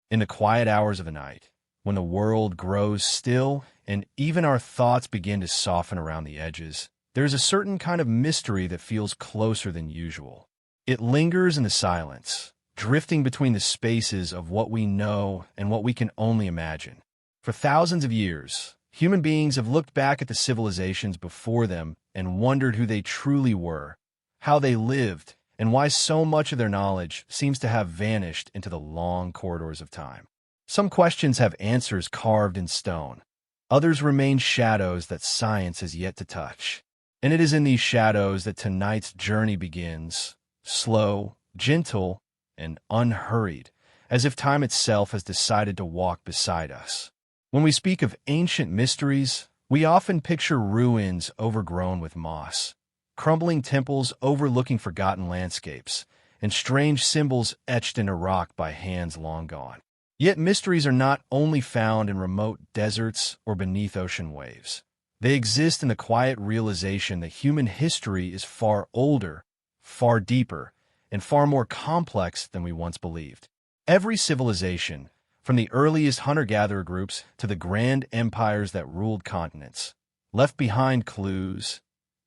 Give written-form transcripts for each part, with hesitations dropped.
In the quiet hours of the night, when the world grows still and even our thoughts begin to soften around the edges, there's a certain kind of mystery that feels closer than usual. It lingers in the silence, drifting between the spaces of what we know and what we can only imagine. For thousands of years, human beings have looked back at the civilizations before them and wondered who they truly were, how they lived, and why so much of their knowledge seems to have vanished into the long corridors of time. Some questions have answers carved in stone. Others remain shadows that science has yet to touch. And it is in these shadows that tonight's journey begins, slow, gentle, and unhurried, as if time itself has decided to walk beside us. When we speak of ancient mysteries, we often picture ruins overgrown with moss, crumbling temples overlooking forgotten landscapes, and strange symbols etched into rock by hands long gone. Yet mysteries are not only found in remote deserts or beneath ocean waves. They exist in the quiet realization that human history is far older, far deeper, and far more complex than we once believed. Every civilization, from the earliest hunter-gatherer groups to the grand empires that ruled continents, left behind clues,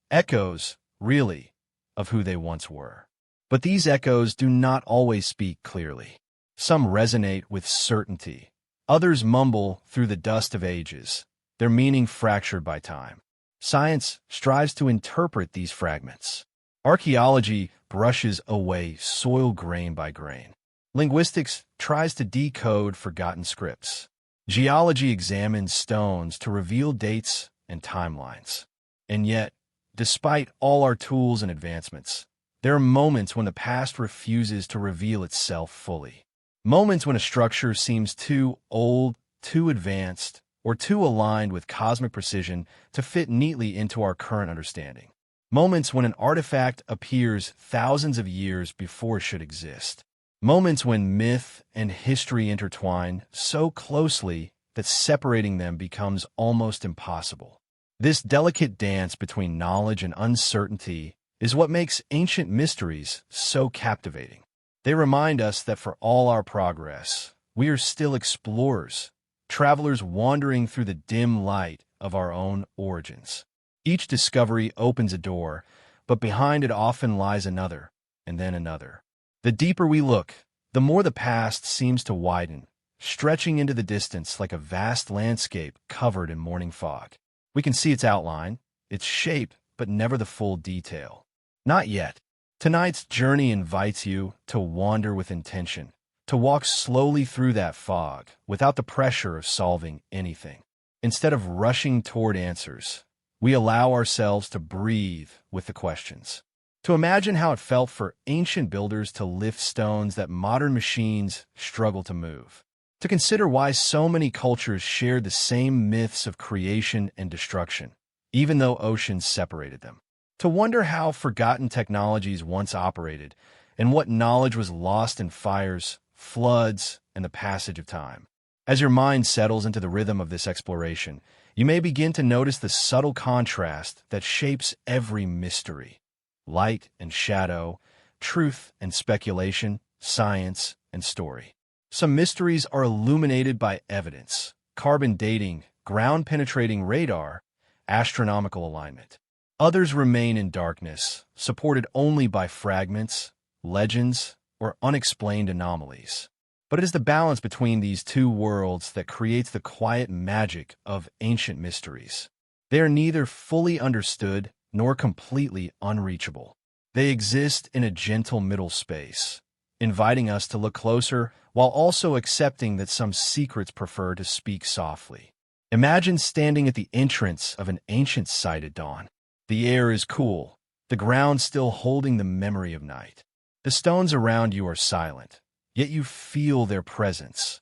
echoes, really, of who they once were. But these echoes do not always speak clearly. Some resonate with certainty. Others mumble through the dust of ages, their meaning fractured by time. Science strives to interpret these fragments. Archaeology brushes away soil grain by grain. Linguistics tries to decode forgotten scripts. Geology examines stones to reveal dates and timelines. And yet, despite all our tools and advancements, there are moments when the past refuses to reveal itself fully. Moments when a structure seems too old, too advanced, or too aligned with cosmic precision to fit neatly into our current understanding. Moments when an artifact appears thousands of years before it should exist. Moments when myth and history intertwine so closely that separating them becomes almost impossible. This delicate dance between knowledge and uncertainty is what makes ancient mysteries so captivating. They remind us that for all our progress, we are still explorers, travelers wandering through the dim light of our own origins. Each discovery opens a door, but behind it often lies another, and then another. The deeper we look, the more the past seems to widen, stretching into the distance like a vast landscape covered in morning fog. We can see its outline, its shape, but never the full detail. Not yet. Tonight's journey invites you to wander with intention, to walk slowly through that fog without the pressure of solving anything. Instead of rushing toward answers, we allow ourselves to breathe with the questions. To imagine how it felt for ancient builders to lift stones that modern machines struggle to move. To consider why so many cultures shared the same myths of creation and destruction, even though oceans separated them. To wonder how forgotten technologies once operated and what knowledge was lost in fires, floods, and the passage of time. As your mind settles into the rhythm of this exploration, you may begin to notice the subtle contrast that shapes every mystery. Light and shadow, truth and speculation, science and story. Some mysteries are illuminated by evidence, carbon dating, ground-penetrating radar, astronomical alignment. Others remain in darkness, supported only by fragments, legends, or unexplained anomalies. But it is the balance between these two worlds that creates the quiet magic of ancient mysteries. They are neither fully understood nor completely unreachable. They exist in a gentle middle space, inviting us to look closer while also accepting that some secrets prefer to speak softly. Imagine standing at the entrance of an ancient site at dawn. The air is cool, the ground still holding the memory of night. The stones around you are silent, yet you feel their presence.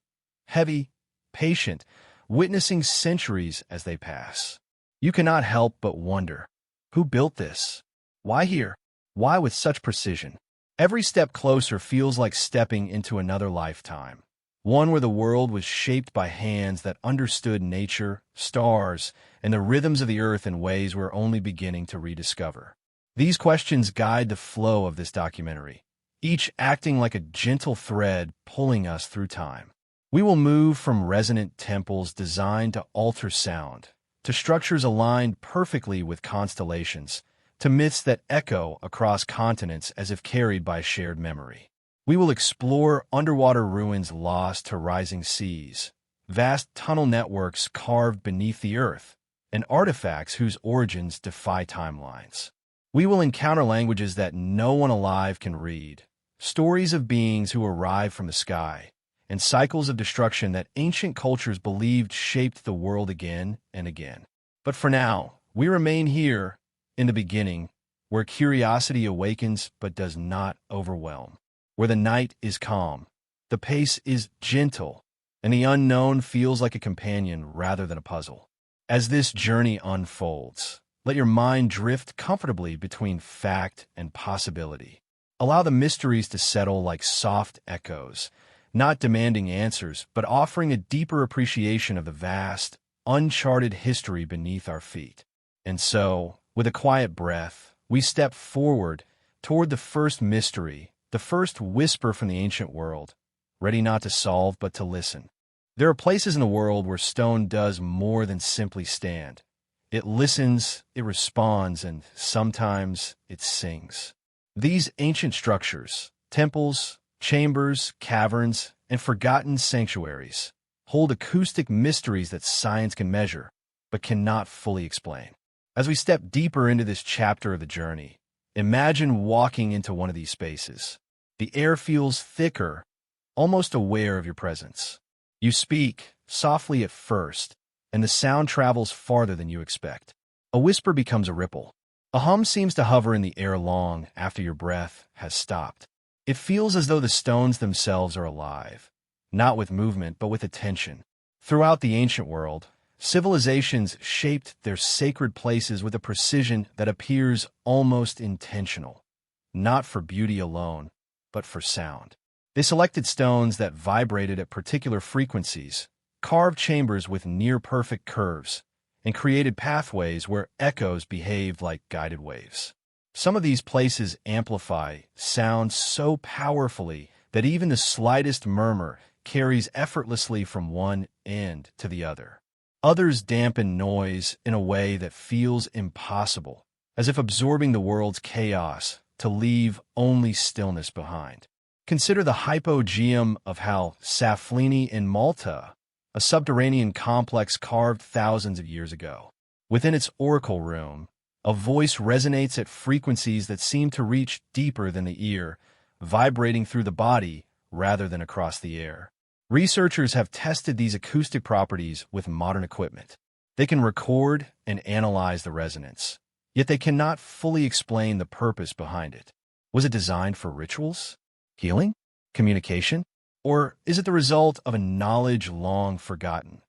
Heavy, patient, witnessing centuries as they pass. You cannot help but wonder, who built this? Why here? Why with such precision? Every step closer feels like stepping into another lifetime, one where the world was shaped by hands that understood nature, stars, and the rhythms of the earth in ways we're only beginning to rediscover. These questions guide the flow of this documentary, each acting like a gentle thread pulling us through time. We will move from resonant temples designed to alter sound, to structures aligned perfectly with constellations, to myths that echo across continents as if carried by shared memory. We will explore underwater ruins lost to rising seas, vast tunnel networks carved beneath the earth, and artifacts whose origins defy timelines. We will encounter languages that no one alive can read, stories of beings who arrived from the sky, and cycles of destruction that ancient cultures believed shaped the world again and again. But for now, we remain here, in the beginning, where curiosity awakens but does not overwhelm, where the night is calm, the pace is gentle, and the unknown feels like a companion rather than a puzzle. As this journey unfolds, let your mind drift comfortably between fact and possibility. Allow the mysteries to settle like soft echoes, not demanding answers, but offering a deeper appreciation of the vast, uncharted history beneath our feet. And so, with a quiet breath, we step forward toward the first mystery, the first whisper from the ancient world, ready not to solve but to listen. There are places in the world where stone does more than simply stand. It listens, it responds, and sometimes it sings. These ancient structures, temples, chambers, caverns, and forgotten sanctuaries, hold acoustic mysteries that science can measure, but cannot fully explain. As we step deeper into this chapter of the journey, imagine walking into one of these spaces. The air feels thicker, almost aware of your presence. You speak, softly at first, and the sound travels farther than you expect. A whisper becomes a ripple. A hum seems to hover in the air long after your breath has stopped. It feels as though the stones themselves are alive, not with movement but with attention. Throughout the ancient world, civilizations shaped their sacred places with a precision that appears almost intentional, not for beauty alone, but for sound. They selected stones that vibrated at particular frequencies, carved chambers with near-perfect curves, and created pathways where echoes behaved like guided waves. Some of these places amplify sound so powerfully that even the slightest murmur carries effortlessly from one end to the other. Others dampen noise in a way that feels impossible, as if absorbing the world's chaos to leave only stillness behind. Consider the hypogeum of Saflieni in Malta, a subterranean complex carved thousands of years ago. Within its oracle room, a voice resonates at frequencies that seem to reach deeper than the ear, vibrating through the body rather than across the air. Researchers have tested these acoustic properties with modern equipment. They can record and analyze the resonance, yet they cannot fully explain the purpose behind it. Was it designed for rituals? Healing? Communication? Or is it the result of a knowledge long forgotten?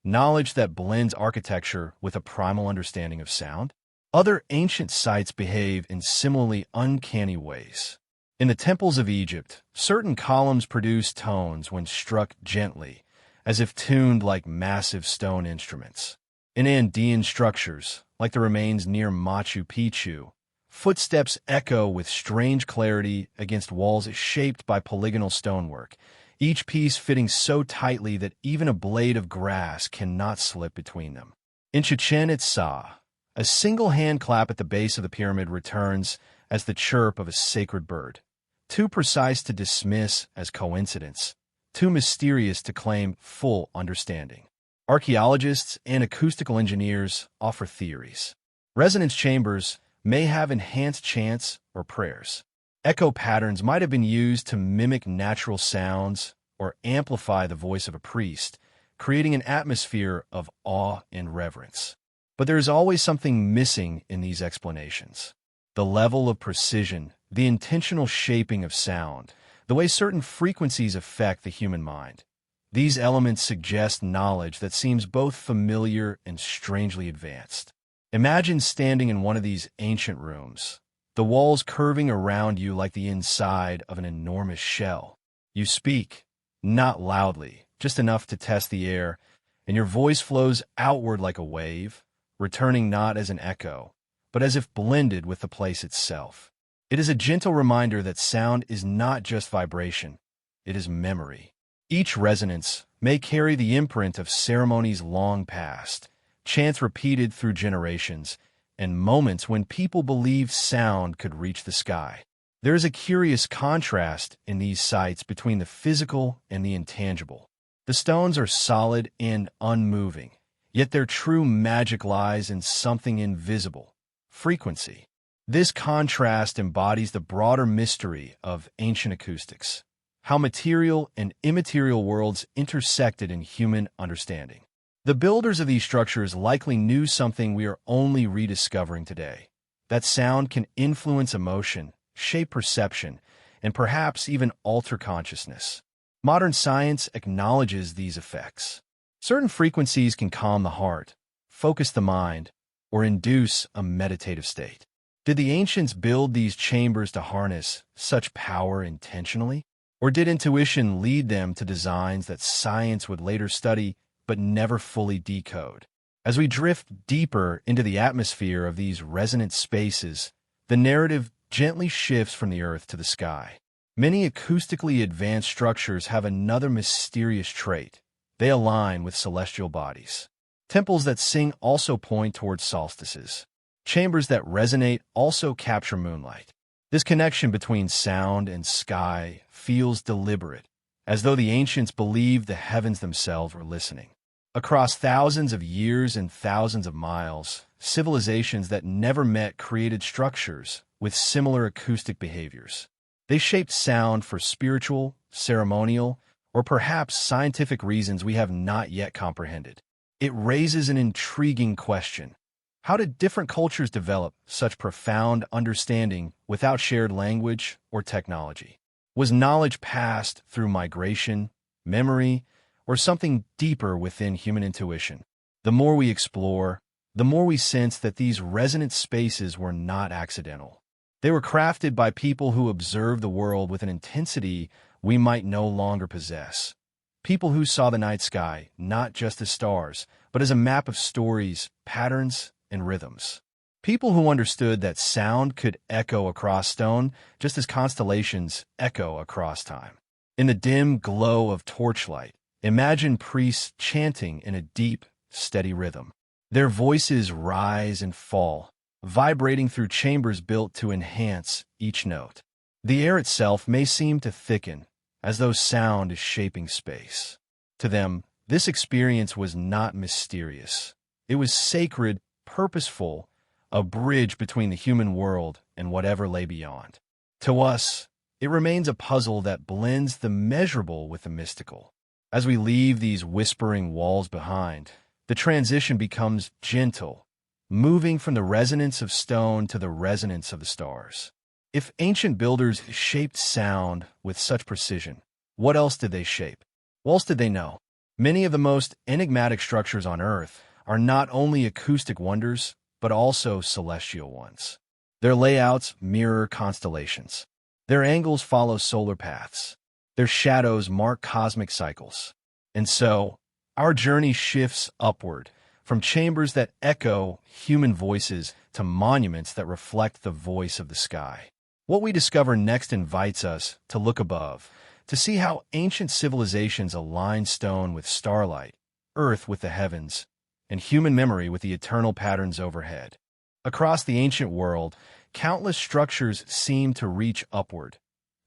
Knowledge that blends architecture with a primal understanding of sound? Other ancient sites behave in similarly uncanny ways. In the temples of Egypt, certain columns produce tones when struck gently, as if tuned like massive stone instruments. In Andean structures, like the remains near Machu Picchu, footsteps echo with strange clarity against walls shaped by polygonal stonework, each piece fitting so tightly that even a blade of grass cannot slip between them. In Chichen Itza, a single hand clap at the base of the pyramid returns as the chirp of a sacred bird, too precise to dismiss as coincidence, too mysterious to claim full understanding. Archaeologists and acoustical engineers offer theories. Resonance chambers may have enhanced chants or prayers. Echo patterns might have been used to mimic natural sounds or amplify the voice of a priest, creating an atmosphere of awe and reverence. But there is always something missing in these explanations. The level of precision, the intentional shaping of sound, the way certain frequencies affect the human mind. These elements suggest knowledge that seems both familiar and strangely advanced. Imagine standing in one of these ancient rooms, the walls curving around you like the inside of an enormous shell. You speak, not loudly, just enough to test the air, and your voice flows outward like a wave, returning not as an echo, but as if blended with the place itself. It is a gentle reminder that sound is not just vibration, it is memory. Each resonance may carry the imprint of ceremonies long past, chants repeated through generations, and moments when people believed sound could reach the sky. There is a curious contrast in these sites between the physical and the intangible. The stones are solid and unmoving, yet their true magic lies in something invisible: frequency. This contrast embodies the broader mystery of ancient acoustics, how material and immaterial worlds intersected in human understanding. The builders of these structures likely knew something we are only rediscovering today: that sound can influence emotion, shape perception, and perhaps even alter consciousness. Modern science acknowledges these effects. Certain frequencies can calm the heart, focus the mind, or induce a meditative state. Did the ancients build these chambers to harness such power intentionally? Or did intuition lead them to designs that science would later study but never fully decode? As we drift deeper into the atmosphere of these resonant spaces, the narrative gently shifts from the earth to the sky. Many acoustically advanced structures have another mysterious trait: they align with celestial bodies. Temples that sing also point towards solstices. Chambers that resonate also capture moonlight. This connection between sound and sky feels deliberate, as though the ancients believed the heavens themselves were listening. Across thousands of years and thousands of miles, civilizations that never met created structures with similar acoustic behaviors. They shaped sound for spiritual, ceremonial, or perhaps scientific reasons we have not yet comprehended. It raises an intriguing question. How did different cultures develop such profound understanding without shared language or technology? Was knowledge passed through migration, memory, or something deeper within human intuition? The more we explore, the more we sense that these resonant spaces were not accidental. They were crafted by people who observed the world with an intensity we might no longer possess. People who saw the night sky not just as stars, but as a map of stories, patterns, and rhythms. People who understood that sound could echo across stone just as constellations echo across time. In the dim glow of torchlight, imagine priests chanting in a deep, steady rhythm. Their voices rise and fall, vibrating through chambers built to enhance each note. The air itself may seem to thicken, as though sound is shaping space. To them, this experience was not mysterious. It was sacred, purposeful, a bridge between the human world and whatever lay beyond. To us, it remains a puzzle that blends the measurable with the mystical. As we leave these whispering walls behind, the transition becomes gentle, moving from the resonance of stone to the resonance of the stars. If ancient builders shaped sound with such precision, what else did they shape? What else did they know? Many of the most enigmatic structures on Earth are not only acoustic wonders, but also celestial ones. Their layouts mirror constellations. Their angles follow solar paths. Their shadows mark cosmic cycles. And so, our journey shifts upward, from chambers that echo human voices to monuments that reflect the voice of the sky. What we discover next invites us to look above, to see how ancient civilizations align stone with starlight, earth with the heavens, and human memory with the eternal patterns overhead. Across the ancient world, countless structures seem to reach upward,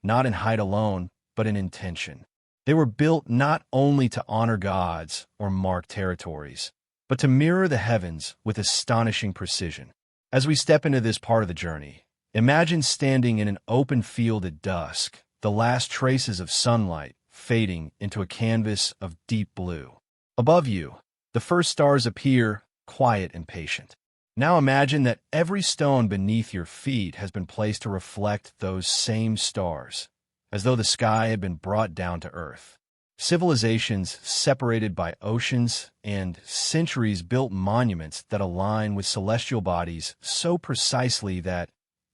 not in height alone, but in intention. They were built not only to honor gods or mark territories, but to mirror the heavens with astonishing precision. As we step into this part of the journey, imagine standing in an open field at dusk, the last traces of sunlight fading into a canvas of deep blue. Above you, the first stars appear, quiet and patient. Now imagine that every stone beneath your feet has been placed to reflect those same stars, as though the sky had been brought down to earth. Civilizations separated by oceans and centuries built monuments that align with celestial bodies so precisely that,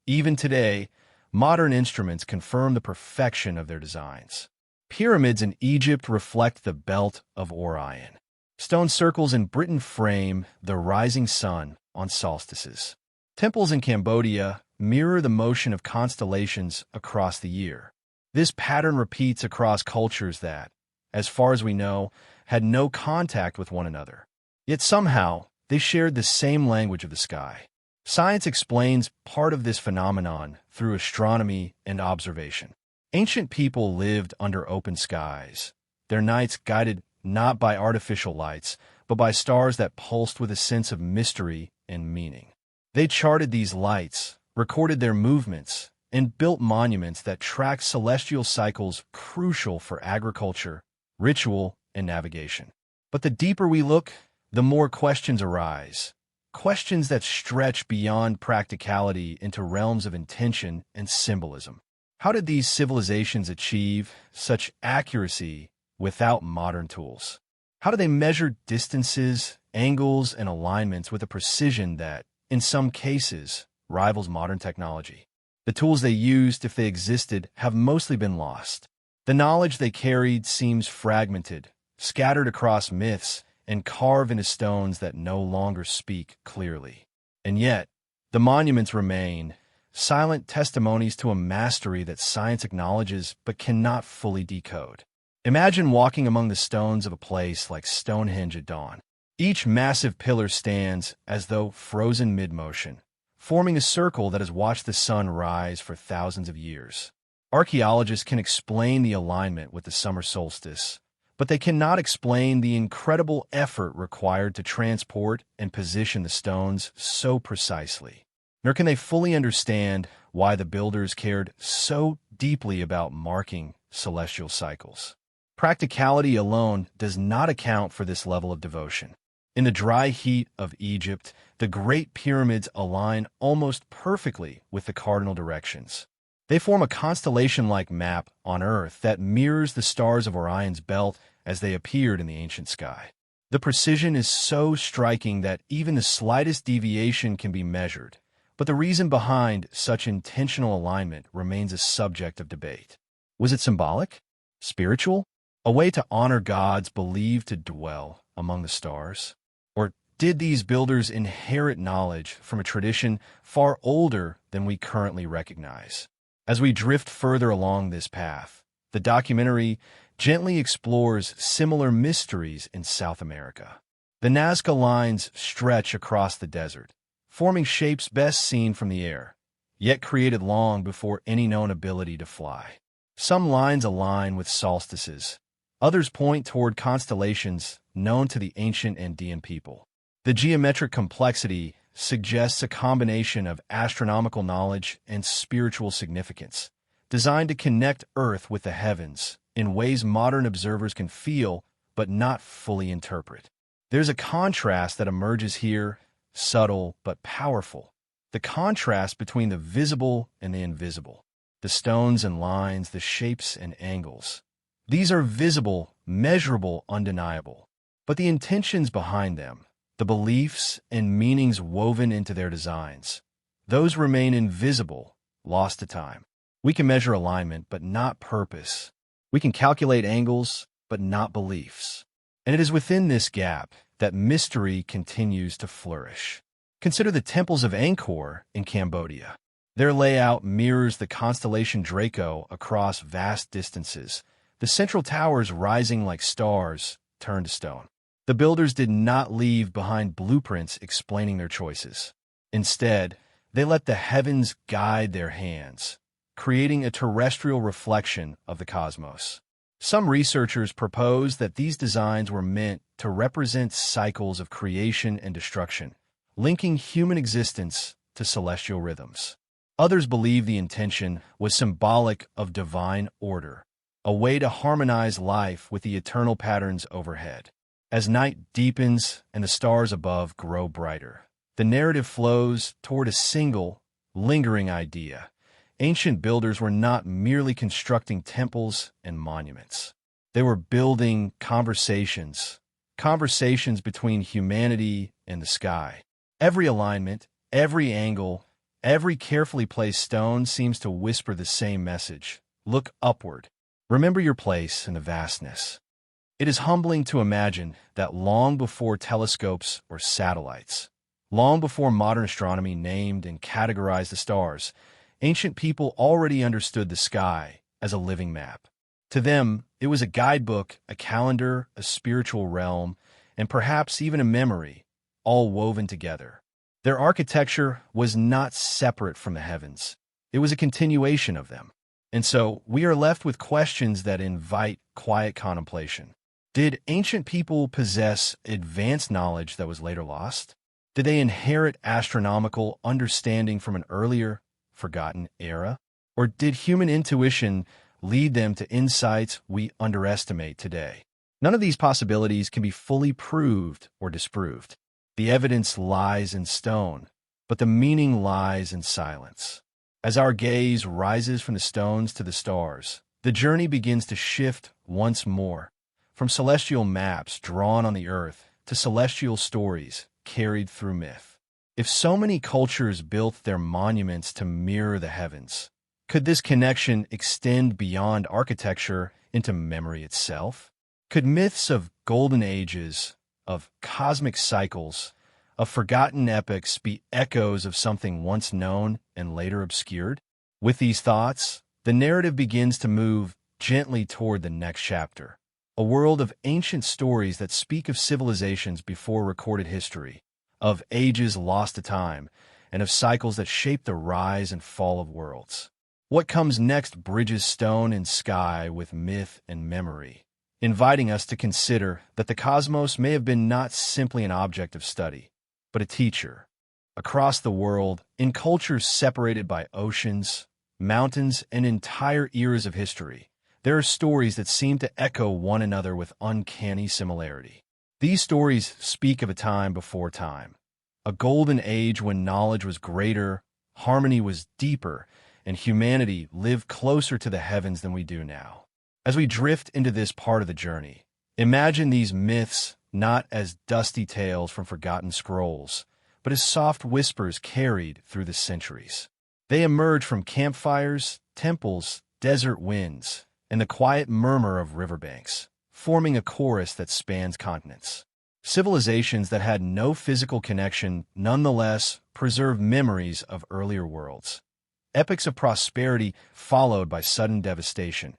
even today, modern instruments confirm the perfection of their designs. Pyramids in Egypt reflect the belt of Orion. Stone circles in Britain frame the rising sun on solstices. Temples in Cambodia mirror the motion of constellations across the year. This pattern repeats across cultures that, as far as we know, had no contact with one another. Yet somehow, they shared the same language of the sky. Science explains part of this phenomenon through astronomy and observation. Ancient people lived under open skies, their nights guided not by artificial lights, but by stars that pulsed with a sense of mystery and meaning. They charted these lights, recorded their movements, and built monuments that tracked celestial cycles crucial for agriculture, ritual, and navigation. But the deeper we look, the more questions arise. Questions that stretch beyond practicality into realms of intention and symbolism. How did these civilizations achieve such accuracy without modern tools? How do they measure distances, angles, and alignments with a precision that, in some cases, rivals modern technology? The tools they used, if they existed, have mostly been lost. The knowledge they carried seems fragmented, scattered across myths, and carved into stones that no longer speak clearly. And yet, the monuments remain, silent testimonies to a mastery that science acknowledges but cannot fully decode. Imagine walking among the stones of a place like Stonehenge at dawn. Each massive pillar stands as though frozen mid-motion, forming a circle that has watched the sun rise for thousands of years. Archaeologists can explain the alignment with the summer solstice, but they cannot explain the incredible effort required to transport and position the stones so precisely. Nor can they fully understand why the builders cared so deeply about marking celestial cycles. Practicality alone does not account for this level of devotion. In the dry heat of Egypt, the Great Pyramids align almost perfectly with the cardinal directions. They form a constellation-like map on Earth that mirrors the stars of Orion's belt as they appeared in the ancient sky. The precision is so striking that even the slightest deviation can be measured, but the reason behind such intentional alignment remains a subject of debate. Was it symbolic? Spiritual? A way to honor gods believed to dwell among the stars? Or did these builders inherit knowledge from a tradition far older than we currently recognize? As we drift further along this path, the documentary gently explores similar mysteries in South America. The Nazca lines stretch across the desert, forming shapes best seen from the air, yet created long before any known ability to fly. Some lines align with solstices, others point toward constellations known to the ancient Andean people. The geometric complexity suggests a combination of astronomical knowledge and spiritual significance, designed to connect Earth with the heavens in ways modern observers can feel but not fully interpret. There's a contrast that emerges here, subtle but powerful. The contrast between the visible and the invisible. The stones and lines, the shapes and angles. These are visible, measurable, undeniable. But the intentions behind them, the beliefs and meanings woven into their designs, those remain invisible, lost to time. We can measure alignment, but not purpose. We can calculate angles, but not beliefs. And it is within this gap that mystery continues to flourish. Consider the temples of Angkor in Cambodia. Their layout mirrors the constellation Draco across vast distances, the central towers rising like stars turned to stone. The builders did not leave behind blueprints explaining their choices. Instead, they let the heavens guide their hands, creating a terrestrial reflection of the cosmos. Some researchers propose that these designs were meant to represent cycles of creation and destruction, linking human existence to celestial rhythms. Others believe the intention was symbolic of divine order, a way to harmonize life with the eternal patterns overhead. As night deepens and the stars above grow brighter, the narrative flows toward a single, lingering idea. Ancient builders were not merely constructing temples and monuments. They were building conversations between humanity and the sky. Every alignment, every angle, every carefully placed stone seems to whisper the same message. Look upward. Remember your place in the vastness. It is humbling to imagine that long before telescopes or satellites, long before modern astronomy named and categorized the stars, ancient people already understood the sky as a living map. To them, it was a guidebook, a calendar, a spiritual realm, and perhaps even a memory, all woven together. Their architecture was not separate from the heavens. It was a continuation of them. And so we are left with questions that invite quiet contemplation. Did ancient people possess advanced knowledge that was later lost? Did they inherit astronomical understanding from an earlier, forgotten era? Or did human intuition lead them to insights we underestimate today? None of these possibilities can be fully proved or disproved. The evidence lies in stone, but the meaning lies in silence. As our gaze rises from the stones to the stars, the journey begins to shift once more, from celestial maps drawn on the earth to celestial stories carried through myth. If so many cultures built their monuments to mirror the heavens, could this connection extend beyond architecture into memory itself? Could myths of golden ages, of cosmic cycles, of forgotten epics be echoes of something once known and later obscured? With these thoughts, the narrative begins to move gently toward the next chapter, a world of ancient stories that speak of civilizations before recorded history, of ages lost to time, and of cycles that shape the rise and fall of worlds. What comes next bridges stone and sky with myth and memory, inviting us to consider that the cosmos may have been not simply an object of study, but a teacher. Across the world, in cultures separated by oceans, mountains, and entire eras of history, there are stories that seem to echo one another with uncanny similarity. These stories speak of a time before time, a golden age when knowledge was greater, harmony was deeper, and humanity lived closer to the heavens than we do now. As we drift into this part of the journey, imagine these myths not as dusty tales from forgotten scrolls, but as soft whispers carried through the centuries. They emerge from campfires, temples, desert winds, and the quiet murmur of riverbanks, forming a chorus that spans continents. Civilizations that had no physical connection nonetheless preserve memories of earlier worlds. Epics of prosperity followed by sudden devastation,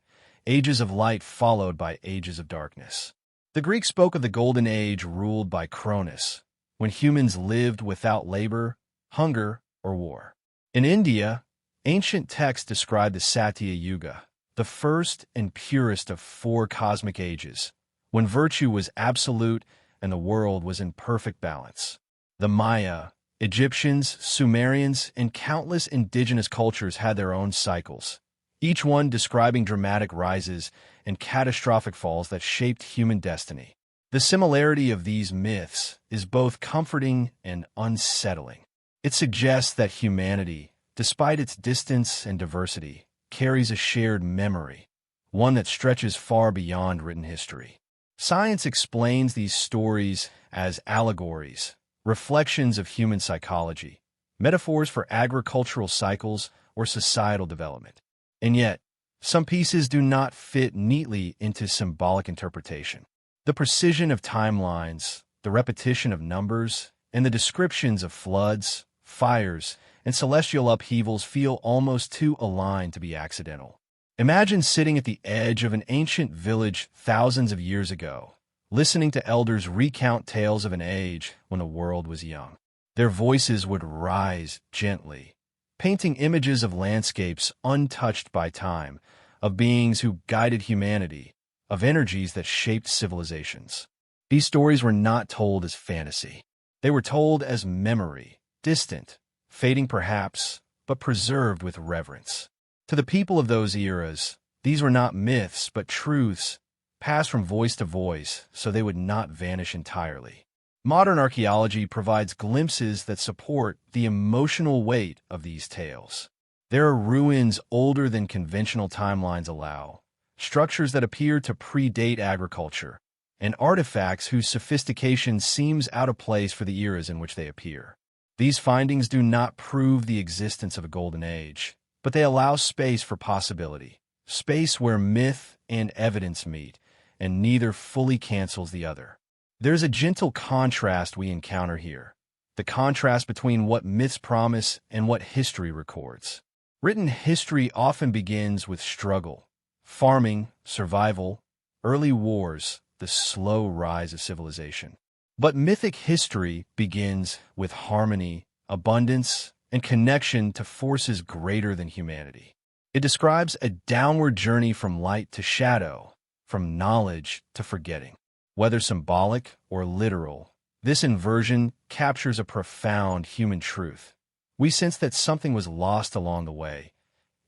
ages of light followed by ages of darkness. The Greeks spoke of the Golden Age ruled by Cronus, when humans lived without labor, hunger, or war. In India, ancient texts describe the Satya Yuga, the first and purest of four cosmic ages, when virtue was absolute and the world was in perfect balance. The Maya, Egyptians, Sumerians, and countless indigenous cultures had their own cycles, each one describing dramatic rises and catastrophic falls that shaped human destiny. The similarity of these myths is both comforting and unsettling. It suggests that humanity, despite its distance and diversity, carries a shared memory, one that stretches far beyond written history. Science explains these stories as allegories, reflections of human psychology, metaphors for agricultural cycles or societal development. And yet, some pieces do not fit neatly into symbolic interpretation. The precision of timelines, the repetition of numbers, and the descriptions of floods, fires, and celestial upheavals feel almost too aligned to be accidental. Imagine sitting at the edge of an ancient village thousands of years ago, listening to elders recount tales of an age when the world was young. Their voices would rise gently, painting images of landscapes untouched by time, of beings who guided humanity, of energies that shaped civilizations. These stories were not told as fantasy. They were told as memory, distant, fading perhaps, but preserved with reverence. To the people of those eras, these were not myths but truths, passed from voice to voice so they would not vanish entirely. Modern archaeology provides glimpses that support the emotional weight of these tales. There are ruins older than conventional timelines allow, structures that appear to predate agriculture, and artifacts whose sophistication seems out of place for the eras in which they appear. These findings do not prove the existence of a golden age, but they allow space for possibility, space where myth and evidence meet, and neither fully cancels the other. There's a gentle contrast we encounter here, the contrast between what myths promise and what history records. Written history often begins with struggle, farming, survival, early wars, the slow rise of civilization. But mythic history begins with harmony, abundance, and connection to forces greater than humanity. It describes a downward journey from light to shadow, from knowledge to forgetting. Whether symbolic or literal, this inversion captures a profound human truth. We sense that something was lost along the way,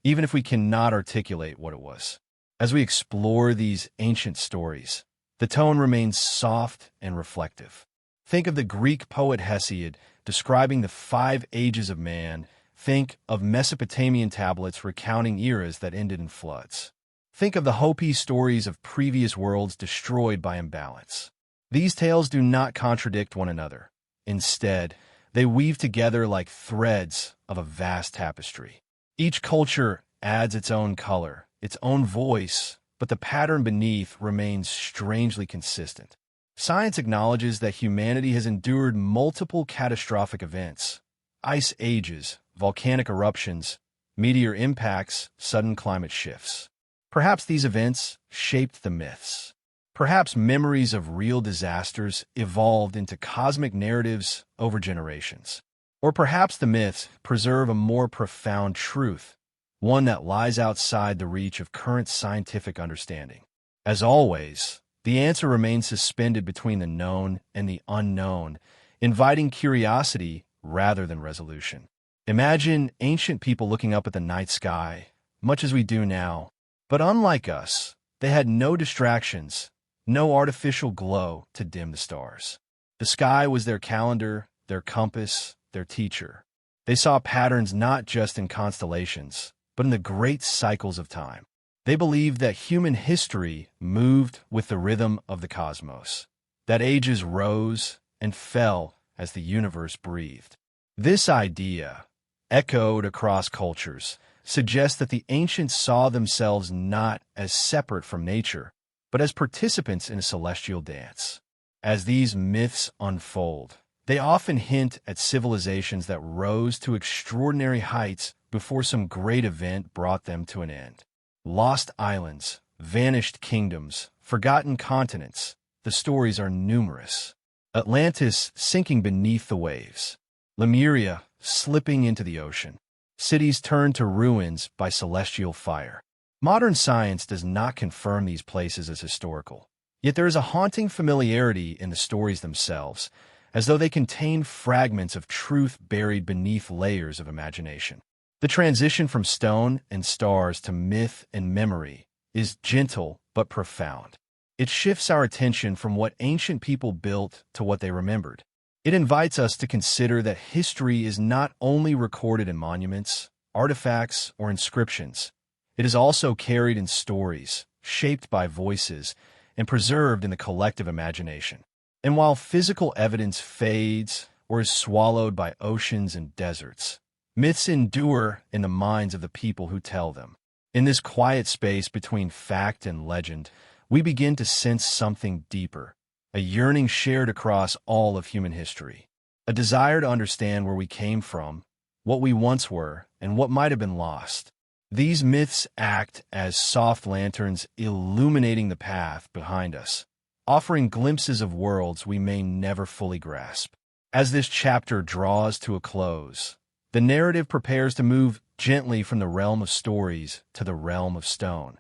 even if we cannot articulate what it was. As we explore these ancient stories, the tone remains soft and reflective. Think of the Greek poet Hesiod describing the 5 ages of man. Think of Mesopotamian tablets recounting eras that ended in floods. Think of the Hopi stories of previous worlds destroyed by imbalance. These tales do not contradict one another. Instead, they weave together like threads of a vast tapestry. Each culture adds its own color, its own voice, but the pattern beneath remains strangely consistent. Science acknowledges that humanity has endured multiple catastrophic events: ice ages, volcanic eruptions, meteor impacts, sudden climate shifts. Perhaps these events shaped the myths. Perhaps memories of real disasters evolved into cosmic narratives over generations. Or perhaps the myths preserve a more profound truth, one that lies outside the reach of current scientific understanding. As always, the answer remains suspended between the known and the unknown, inviting curiosity rather than resolution. Imagine ancient people looking up at the night sky, much as we do now. But unlike us, they had no distractions, no artificial glow to dim the stars. The sky was their calendar, their compass, their teacher. They saw patterns not just in constellations, but in the great cycles of time. They believed that human history moved with the rhythm of the cosmos, that ages rose and fell as the universe breathed. This idea, echoed across cultures, suggests that the ancients saw themselves not as separate from nature, but as participants in a celestial dance. As these myths unfold, they often hint at civilizations that rose to extraordinary heights before some great event brought them to an end. Lost islands, vanished kingdoms, forgotten continents, the stories are numerous. Atlantis sinking beneath the waves, Lemuria slipping into the ocean, cities turned to ruins by celestial fire. Modern science does not confirm these places as historical, yet there is a haunting familiarity in the stories themselves, as though they contain fragments of truth buried beneath layers of imagination. The transition from stone and stars to myth and memory is gentle but profound. It shifts our attention from what ancient people built to what they remembered. It invites us to consider that history is not only recorded in monuments, artifacts, or inscriptions. It is also carried in stories, shaped by voices, and preserved in the collective imagination. And while physical evidence fades or is swallowed by oceans and deserts, myths endure in the minds of the people who tell them. In this quiet space between fact and legend, we begin to sense something deeper, a yearning shared across all of human history, a desire to understand where we came from, what we once were, and what might have been lost. These myths act as soft lanterns illuminating the path behind us, offering glimpses of worlds we may never fully grasp. As this chapter draws to a close, the narrative prepares to move gently from the realm of stories to the realm of stone,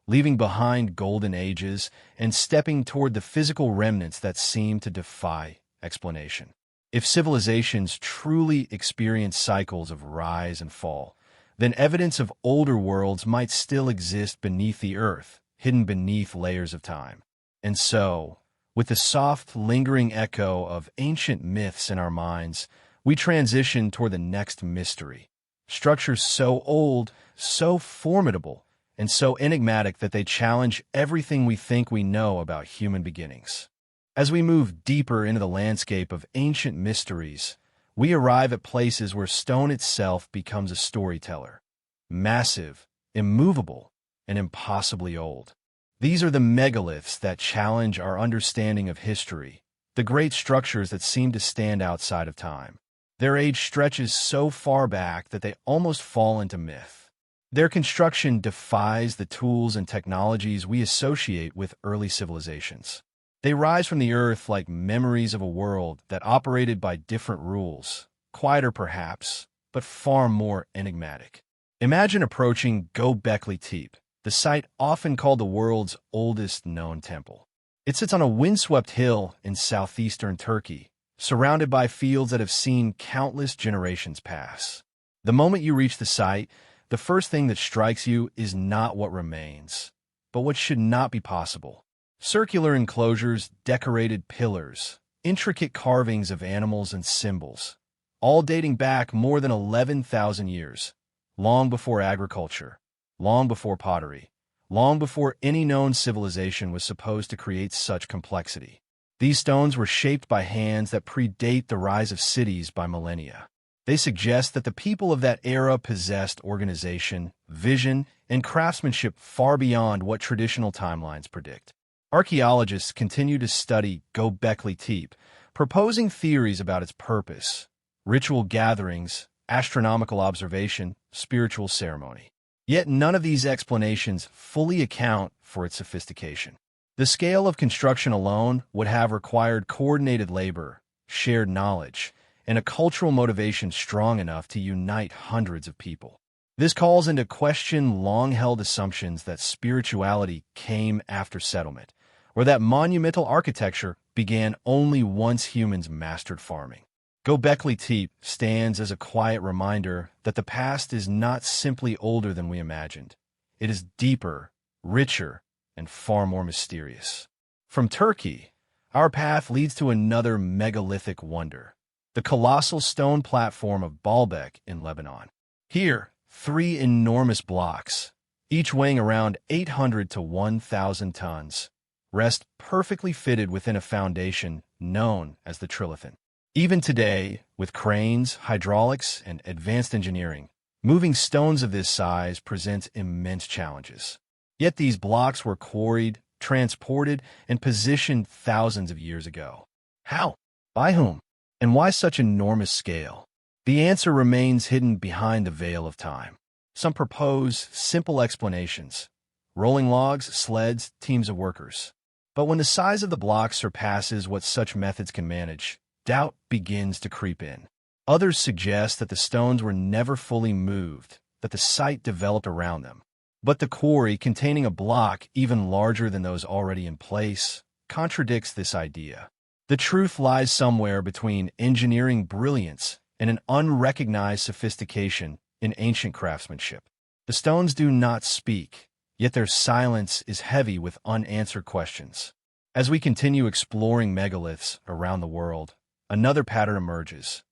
leaving behind golden ages and stepping toward the physical remnants that seem to defy explanation. If civilizations truly experience cycles of rise and fall, then evidence of older worlds might still exist beneath the earth, hidden beneath layers of time. And so, with the soft, lingering echo of ancient myths in our minds, we transition toward the next mystery. Structures so old, so formidable, and so enigmatic that they challenge everything we think we know about human beginnings. As we move deeper into the landscape of ancient mysteries, we arrive at places where stone itself becomes a storyteller. Massive, immovable, and impossibly old. These are the megaliths that challenge our understanding of history, the great structures that seem to stand outside of time. Their age stretches so far back that they almost fall into myth. Their construction defies the tools and technologies we associate with early civilizations. They rise from the earth like memories of a world that operated by different rules, quieter perhaps, but far more enigmatic. Imagine approaching Göbekli Tepe, the site often called the world's oldest known temple. It sits on a windswept hill in southeastern Turkey, surrounded by fields that have seen countless generations pass. The moment you reach the site, the first thing that strikes you is not what remains, but what should not be possible. Circular enclosures, decorated pillars, intricate carvings of animals and symbols, all dating back more than 11,000 years, long before agriculture, long before pottery, long before any known civilization was supposed to create such complexity. These stones were shaped by hands that predate the rise of cities by millennia. They suggest that the people of that era possessed organization, vision, and craftsmanship far beyond what traditional timelines predict. Archaeologists continue to study Göbekli Tepe, proposing theories about its purpose, ritual gatherings, astronomical observation, spiritual ceremony. Yet none of these explanations fully account for its sophistication. The scale of construction alone would have required coordinated labor, shared knowledge, and a cultural motivation strong enough to unite hundreds of people. This calls into question long-held assumptions that spirituality came after settlement, or that monumental architecture began only once humans mastered farming. Göbekli Tepe stands as a quiet reminder that the past is not simply older than we imagined. It is deeper, richer, and far more mysterious. From Turkey, our path leads to another megalithic wonder, the colossal stone platform of Baalbek in Lebanon. Here, 3 enormous blocks, each weighing around 800 to 1,000 tons, rest perfectly fitted within a foundation known as the trilithon. Even today, with cranes, hydraulics, and advanced engineering, moving stones of this size presents immense challenges. Yet these blocks were quarried, transported, and positioned thousands of years ago. How? By whom? And why such enormous scale? The answer remains hidden behind the veil of time. Some propose simple explanations: rolling logs, sleds, teams of workers. But when the size of the block surpasses what such methods can manage, doubt begins to creep in. Others suggest that the stones were never fully moved, that the site developed around them. But the quarry, containing a block even larger than those already in place, contradicts this idea. The truth lies somewhere between engineering brilliance and an unrecognized sophistication in ancient craftsmanship. The stones do not speak, yet their silence is heavy with unanswered questions. As we continue exploring megaliths around the world, another pattern emerges.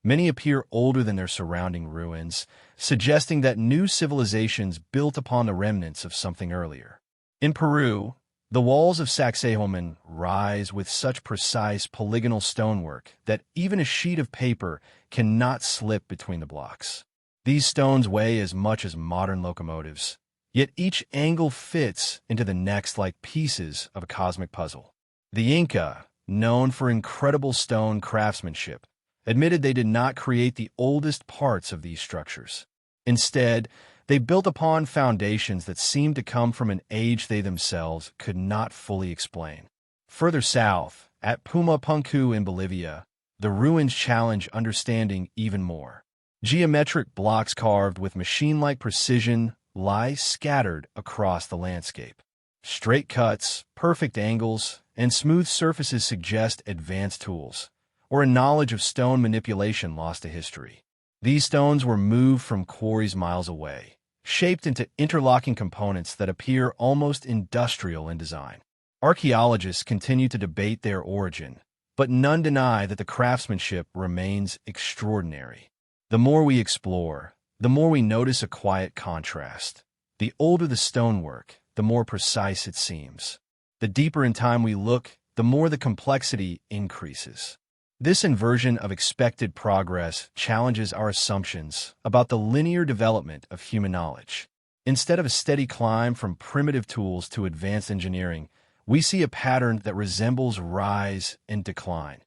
Many appear older than their surrounding ruins, suggesting that new civilizations built upon the remnants of something earlier. In Peru, the walls of Sacsayhuaman rise with such precise polygonal stonework that even a sheet of paper cannot slip between the blocks. These stones weigh as much as modern locomotives, yet each angle fits into the next like pieces of a cosmic puzzle. The Inca, known for incredible stone craftsmanship, admitted they did not create the oldest parts of these structures. Instead, they built upon foundations that seemed to come from an age they themselves could not fully explain. Further south, at Pumapunku in Bolivia, the ruins challenge understanding even more. Geometric blocks carved with machine-like precision lie scattered across the landscape. Straight cuts, perfect angles, and smooth surfaces suggest advanced tools, or a knowledge of stone manipulation lost to history. These stones were moved from quarries miles away, shaped into interlocking components that appear almost industrial in design. Archaeologists continue to debate their origin, but none deny that the craftsmanship remains extraordinary. The more we explore, the more we notice a quiet contrast. The older the stonework, the more precise it seems. The deeper in time we look, the more the complexity increases. This inversion of expected progress challenges our assumptions about the linear development of human knowledge. Instead of a steady climb from primitive tools to advanced engineering, we see a pattern that resembles rise and decline.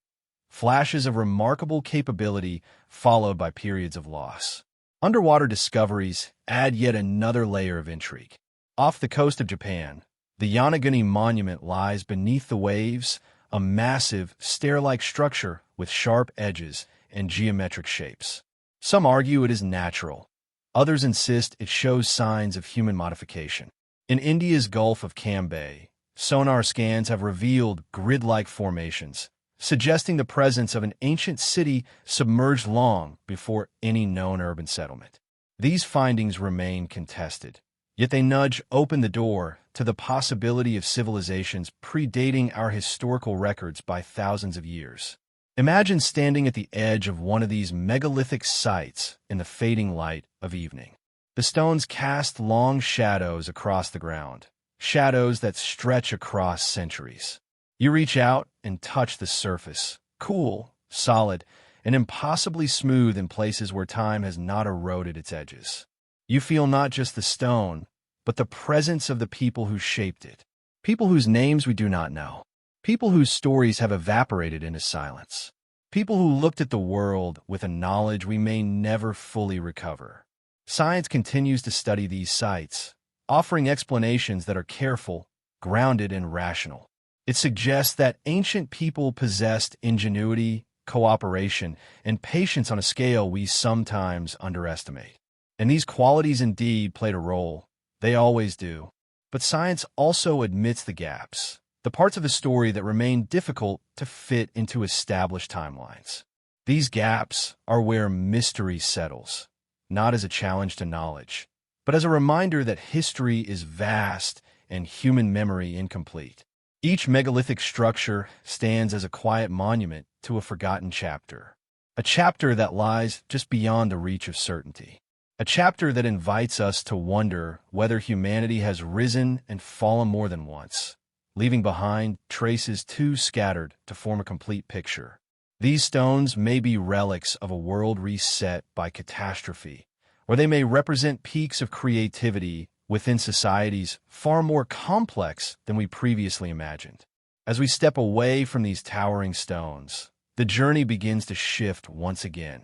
Flashes of remarkable capability followed by periods of loss. Underwater discoveries add yet another layer of intrigue. Off the coast of Japan, the Yonaguni Monument lies beneath the waves, a massive, stair-like structure with sharp edges and geometric shapes. Some argue it is natural. Others insist it shows signs of human modification. In India's Gulf of Cambay, sonar scans have revealed grid-like formations, suggesting the presence of an ancient city submerged long before any known urban settlement. These findings remain contested, yet they nudge open the door to the possibility of civilizations predating our historical records by thousands of years. Imagine standing at the edge of one of these megalithic sites in the fading light of evening. The stones cast long shadows across the ground, shadows that stretch across centuries. You reach out and touch the surface, cool, solid, and impossibly smooth in places where time has not eroded its edges. You feel not just the stone, but the presence of the people who shaped it. People whose names we do not know. People whose stories have evaporated into silence. People who looked at the world with a knowledge we may never fully recover. Science continues to study these sites, offering explanations that are careful, grounded, and rational. It suggests that ancient people possessed ingenuity, cooperation, and patience on a scale we sometimes underestimate. And these qualities indeed played a role. They always do. But science also admits the gaps, the parts of the story that remain difficult to fit into established timelines. These gaps are where mystery settles, not as a challenge to knowledge, but as a reminder that history is vast and human memory incomplete. Each megalithic structure stands as a quiet monument to a forgotten chapter, a chapter that lies just beyond the reach of certainty, a chapter that invites us to wonder whether humanity has risen and fallen more than once, leaving behind traces too scattered to form a complete picture. These stones may be relics of a world reset by catastrophe, or they may represent peaks of creativity within societies far more complex than we previously imagined. As we step away from these towering stones, the journey begins to shift once again,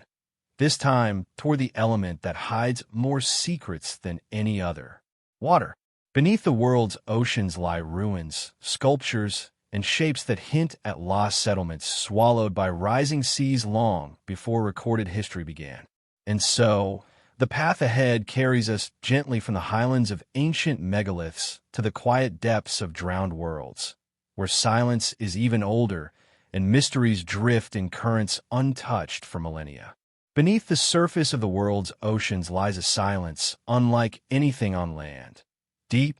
this time toward the element that hides more secrets than any other: water. Beneath the world's oceans lie ruins, sculptures, and shapes that hint at lost settlements swallowed by rising seas long before recorded history began. And so, the path ahead carries us gently from the highlands of ancient megaliths to the quiet depths of drowned worlds, where silence is even older and mysteries drift in currents untouched for millennia. Beneath the surface of the world's oceans lies a silence unlike anything on land, deep,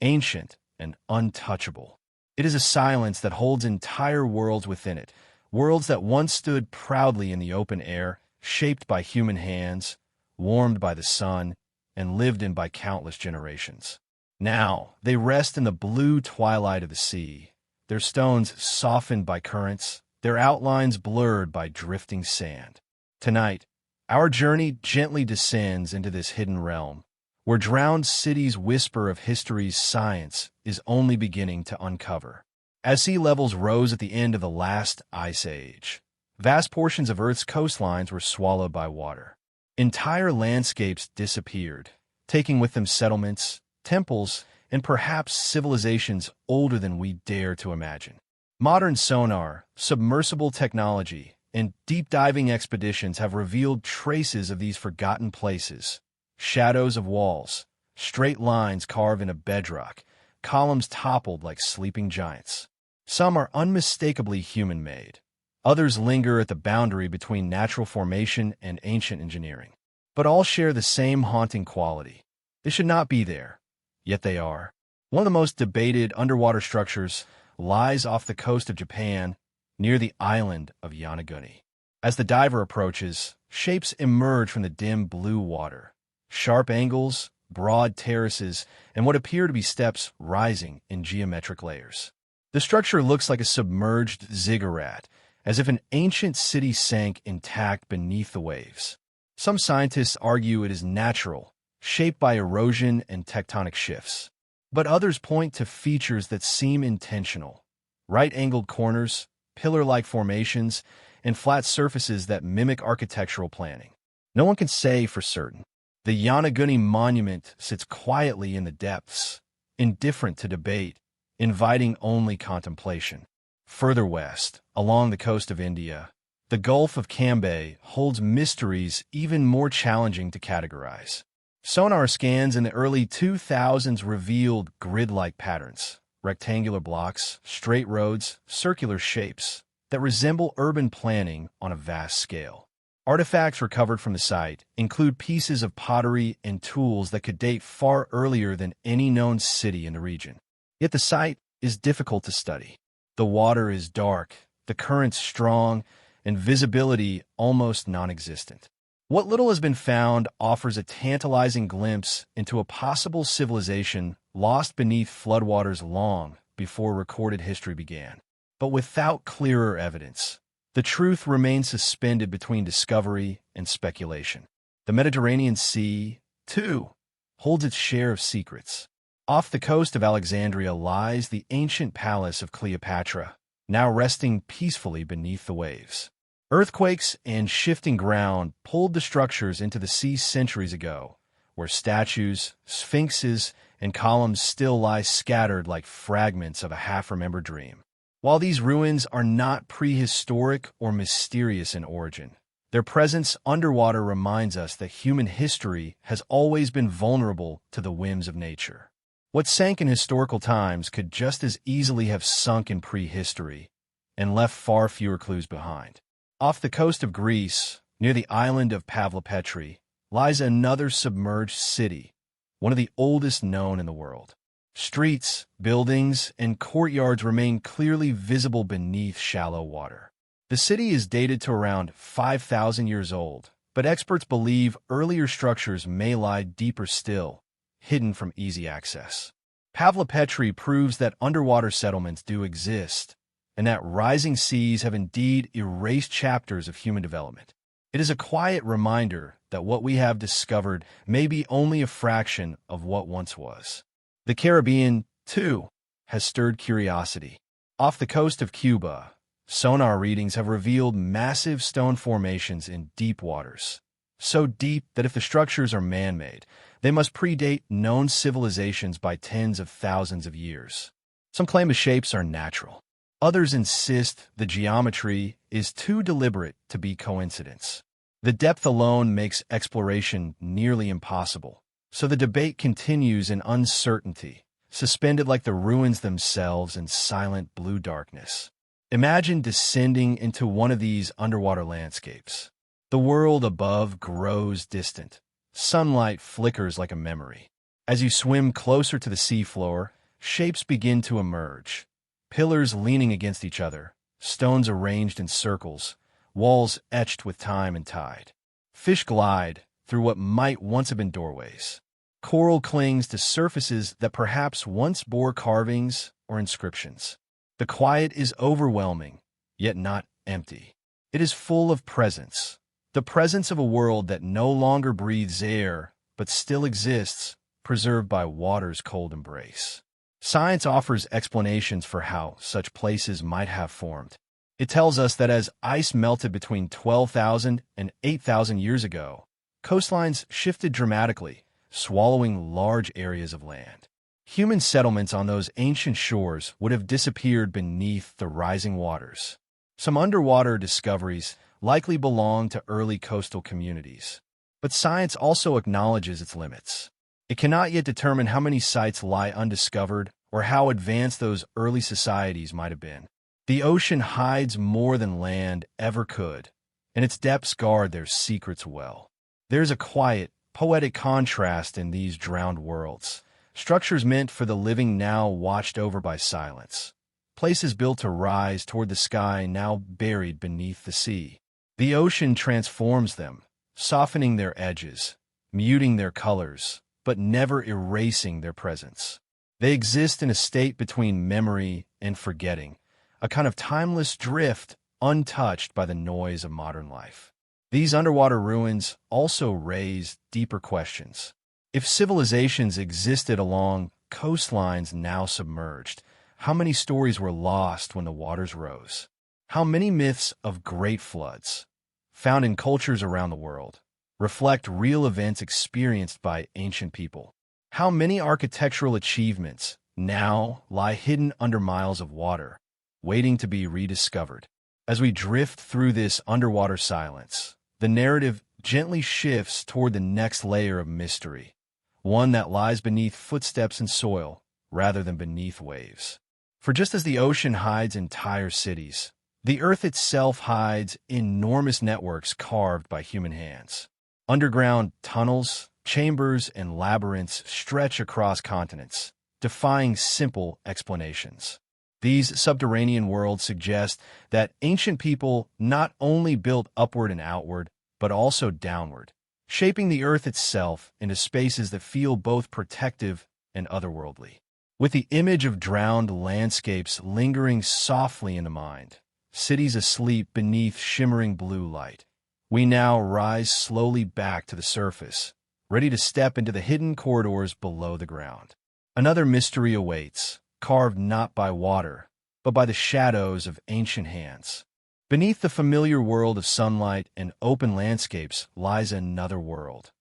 ancient, and untouchable. It is a silence that holds entire worlds within it, worlds that once stood proudly in the open air, shaped by human hands, warmed by the sun, and lived in by countless generations. Now, they rest in the blue twilight of the sea, their stones softened by currents, their outlines blurred by drifting sand. Tonight, our journey gently descends into this hidden realm, where drowned cities whisper of history's science is only beginning to uncover. As sea levels rose at the end of the last ice age, vast portions of Earth's coastlines were swallowed by water. Entire landscapes disappeared, taking with them settlements, temples, and perhaps civilizations older than we dare to imagine. Modern sonar, submersible technology, and deep-diving expeditions have revealed traces of these forgotten places: shadows of walls, straight lines carved into bedrock, columns toppled like sleeping giants. Some are unmistakably human-made. Others linger at the boundary between natural formation and ancient engineering. But all share the same haunting quality. They should not be there, yet they are. One of the most debated underwater structures lies off the coast of Japan, near the island of Yonaguni. As the diver approaches, shapes emerge from the dim blue water. Sharp angles, broad terraces, and what appear to be steps rising in geometric layers. The structure looks like a submerged ziggurat, as if an ancient city sank intact beneath the waves. Some scientists argue it is natural, shaped by erosion and tectonic shifts. But others point to features that seem intentional: right-angled corners, pillar-like formations, and flat surfaces that mimic architectural planning. No one can say for certain. The Yanaguni Monument sits quietly in the depths, indifferent to debate, inviting only contemplation. Further west, along the coast of India, the Gulf of Cambay holds mysteries even more challenging to categorize. Sonar scans in the early 2000s revealed grid-like patterns, rectangular blocks, straight roads, circular shapes that resemble urban planning on a vast scale. Artifacts recovered from the site include pieces of pottery and tools that could date far earlier than any known city in the region. Yet the site is difficult to study. The water is dark, the currents strong, and visibility almost non-existent. What little has been found offers a tantalizing glimpse into a possible civilization lost beneath floodwaters long before recorded history began. But without clearer evidence, the truth remains suspended between discovery and speculation. The Mediterranean Sea, too, holds its share of secrets. Off the coast of Alexandria lies the ancient palace of Cleopatra, now resting peacefully beneath the waves. Earthquakes and shifting ground pulled the structures into the sea centuries ago, where statues, sphinxes, and columns still lie scattered like fragments of a half-remembered dream. While these ruins are not prehistoric or mysterious in origin, their presence underwater reminds us that human history has always been vulnerable to the whims of nature. What sank in historical times could just as easily have sunk in prehistory and left far fewer clues behind. Off the coast of Greece, near the island of Pavlopetri, lies another submerged city, one of the oldest known in the world. Streets, buildings, and courtyards remain clearly visible beneath shallow water. The city is dated to around 5,000 years old, but experts believe earlier structures may lie deeper still, hidden from easy access. Pavlopetri proves that underwater settlements do exist, and that rising seas have indeed erased chapters of human development. It is a quiet reminder that what we have discovered may be only a fraction of what once was. The Caribbean, too, has stirred curiosity. Off the coast of Cuba, sonar readings have revealed massive stone formations in deep waters, so deep that if the structures are man-made, they must predate known civilizations by tens of thousands of years. Some claim the shapes are natural. Others insist the geometry is too deliberate to be coincidence. The depth alone makes exploration nearly impossible, so the debate continues in uncertainty, suspended like the ruins themselves in silent blue darkness. Imagine descending into one of these underwater landscapes. The world above grows distant. Sunlight flickers like a memory. As you swim closer to the seafloor, shapes begin to emerge. Pillars leaning against each other, stones arranged in circles, walls etched with time and tide. Fish glide through what might once have been doorways. Coral clings to surfaces that perhaps once bore carvings or inscriptions. The quiet is overwhelming, yet not empty. It is full of presence, the presence of a world that no longer breathes air, but still exists, preserved by water's cold embrace. Science offers explanations for how such places might have formed. It tells us that as ice melted between 12,000 and 8,000 years ago, coastlines shifted dramatically, swallowing large areas of land. Human settlements on those ancient shores would have disappeared beneath the rising waters. Some underwater discoveries likely belong to early coastal communities, but science also acknowledges its limits. It cannot yet determine how many sites lie undiscovered or how advanced those early societies might have been. The ocean hides more than land ever could, and its depths guard their secrets well. There's a quiet, poetic contrast in these drowned worlds. Structures meant for the living now watched over by silence. Places built to rise toward the sky now buried beneath the sea. The ocean transforms them, softening their edges, muting their colors, but never erasing their presence. They exist in a state between memory and forgetting, a kind of timeless drift untouched by the noise of modern life. These underwater ruins also raise deeper questions. If civilizations existed along coastlines now submerged, how many stories were lost when the waters rose? How many myths of great floods, found in cultures around the world, reflect real events experienced by ancient people. How many architectural achievements now lie hidden under miles of water, waiting to be rediscovered? As we drift through this underwater silence, the narrative gently shifts toward the next layer of mystery, one that lies beneath footsteps and soil rather than beneath waves. For just as the ocean hides entire cities, the earth itself hides enormous networks carved by human hands. Underground tunnels, chambers, and labyrinths stretch across continents, defying simple explanations. These subterranean worlds suggest that ancient people not only built upward and outward, but also downward, shaping the earth itself into spaces that feel both protective and otherworldly. With the image of drowned landscapes lingering softly in the mind, cities asleep beneath shimmering blue light, we now rise slowly back to the surface, ready to step into the hidden corridors below the ground. Another mystery awaits, carved not by water, but by the shadows of ancient hands. Beneath the familiar world of sunlight and open landscapes lies another world,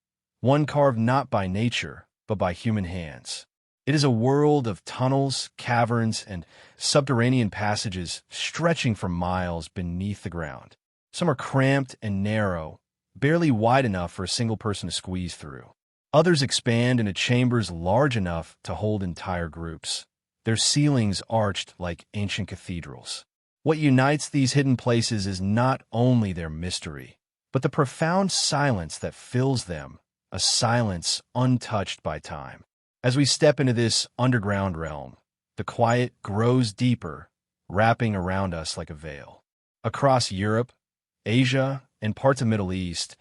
one carved not by nature, but by human hands. It is a world of tunnels, caverns, and subterranean passages stretching for miles beneath the ground. Some are cramped and narrow, barely wide enough for a single person to squeeze through. Others expand into chambers large enough to hold entire groups, their ceilings arched like ancient cathedrals. What unites these hidden places is not only their mystery, but the profound silence that fills them, a silence untouched by time. As we step into this underground realm, the quiet grows deeper, wrapping around us like a veil. Across Europe, Asia, and parts of the Middle East,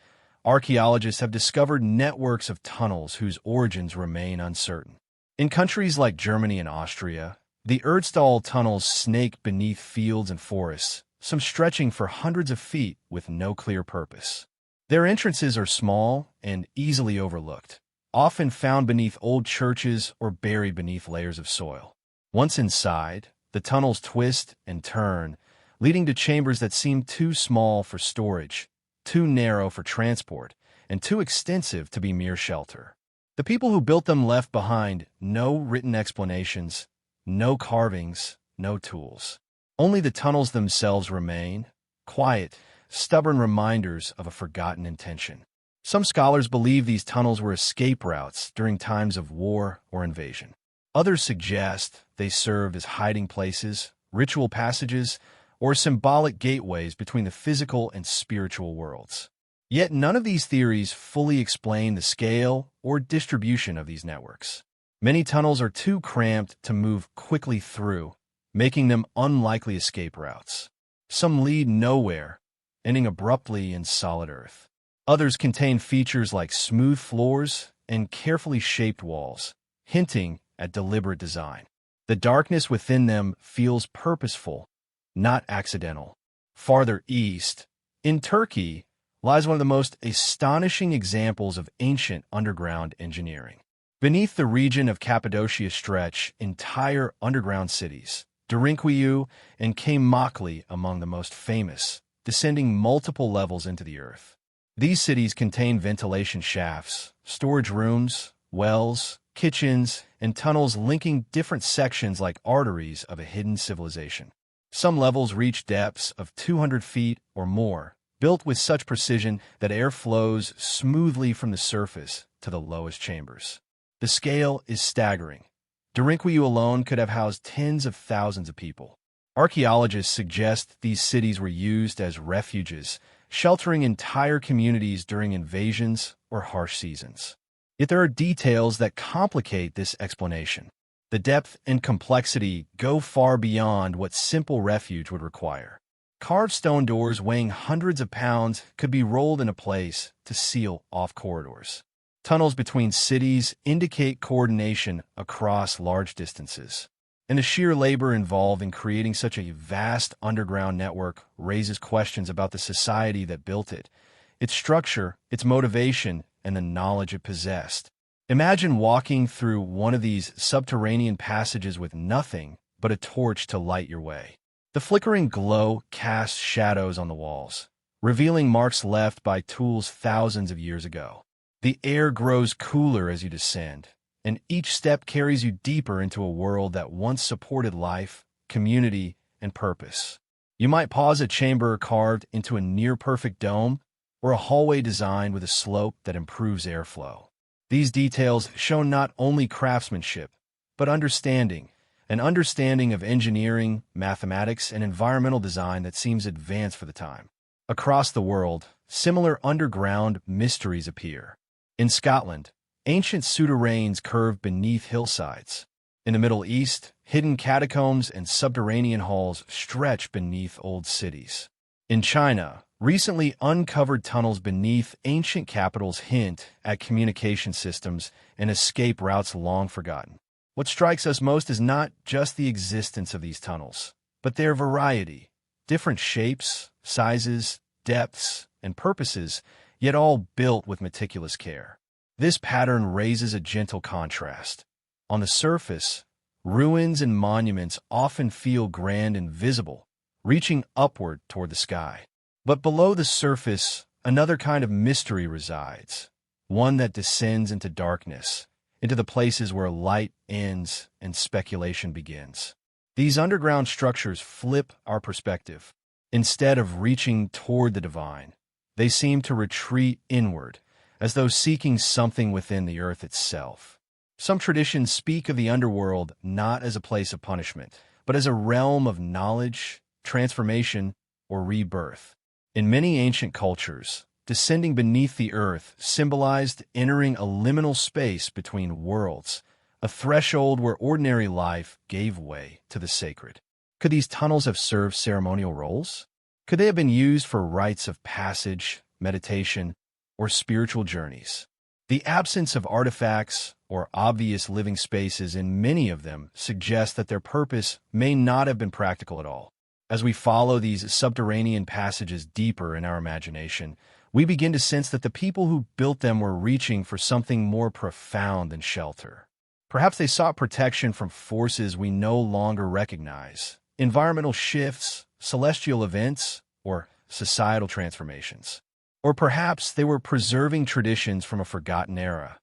archaeologists have discovered networks of tunnels whose origins remain uncertain. In countries like Germany and Austria, the Erdstall tunnels snake beneath fields and forests, some stretching for hundreds of feet with no clear purpose. Their entrances are small and easily overlooked, often found beneath old churches or buried beneath layers of soil. Once inside, the tunnels twist and turn, leading to chambers that seem too small for storage, too narrow for transport, and too extensive to be mere shelter. The people who built them left behind no written explanations, no carvings, no tools. Only the tunnels themselves remain, quiet, stubborn reminders of a forgotten intention. Some scholars believe these tunnels were escape routes during times of war or invasion. Others suggest they served as hiding places, ritual passages, or symbolic gateways between the physical and spiritual worlds. Yet none of these theories fully explain the scale or distribution of these networks. Many tunnels are too cramped to move quickly through, making them unlikely escape routes. Some lead nowhere, ending abruptly in solid earth. Others contain features like smooth floors and carefully shaped walls, hinting at deliberate design. The darkness within them feels purposeful, not accidental. Farther east, in Turkey, lies one of the most astonishing examples of ancient underground engineering. Beneath the region of Cappadocia stretch entire underground cities, Derinkuyu and Kaymakli among the most famous, descending multiple levels into the earth. These cities contain ventilation shafts, storage rooms, wells, kitchens, and tunnels linking different sections like arteries of a hidden civilization. Some levels reach depths of 200 feet or more, built with such precision that air flows smoothly from the surface to the lowest chambers. The scale is staggering. Derinkuyu alone could have housed tens of thousands of people. Archaeologists suggest these cities were used as refuges, sheltering entire communities during invasions or harsh seasons. Yet there are details that complicate this explanation. The depth and complexity go far beyond what simple refuge would require. Carved stone doors weighing hundreds of pounds could be rolled into place to seal off corridors. Tunnels between cities indicate coordination across large distances. And the sheer labor involved in creating such a vast underground network raises questions about the society that built it, its structure, its motivation, and the knowledge it possessed. Imagine walking through one of these subterranean passages with nothing but a torch to light your way. The flickering glow casts shadows on the walls, revealing marks left by tools thousands of years ago. The air grows cooler as you descend, and each step carries you deeper into a world that once supported life, community, and purpose. You might pause a chamber carved into a near-perfect dome or a hallway designed with a slope that improves airflow. These details show not only craftsmanship, but an understanding of engineering, mathematics, and environmental design that seems advanced for the time. Across the world, similar underground mysteries appear. In Scotland, ancient souterrains curve beneath hillsides. In the Middle East, hidden catacombs and subterranean halls stretch beneath old cities. In China, recently uncovered tunnels beneath ancient capitals hint at communication systems and escape routes long forgotten. What strikes us most is not just the existence of these tunnels, but their variety, different shapes, sizes, depths, and purposes, yet all built with meticulous care. This pattern raises a gentle contrast. On the surface, ruins and monuments often feel grand and visible, reaching upward toward the sky. But below the surface, another kind of mystery resides, one that descends into darkness, into the places where light ends and speculation begins. These underground structures flip our perspective. Instead of reaching toward the divine, they seem to retreat inward, as though seeking something within the earth itself. Some traditions speak of the underworld not as a place of punishment, but as a realm of knowledge, transformation, or rebirth. In many ancient cultures, descending beneath the earth symbolized entering a liminal space between worlds, a threshold where ordinary life gave way to the sacred. Could these tunnels have served ceremonial roles? Could they have been used for rites of passage, meditation, or spiritual journeys? The absence of artifacts or obvious living spaces in many of them suggests that their purpose may not have been practical at all. As we follow these subterranean passages deeper in our imagination, we begin to sense that the people who built them were reaching for something more profound than shelter. Perhaps they sought protection from forces we no longer recognize, environmental shifts, celestial events, or societal transformations. Or perhaps they were preserving traditions from a forgotten era,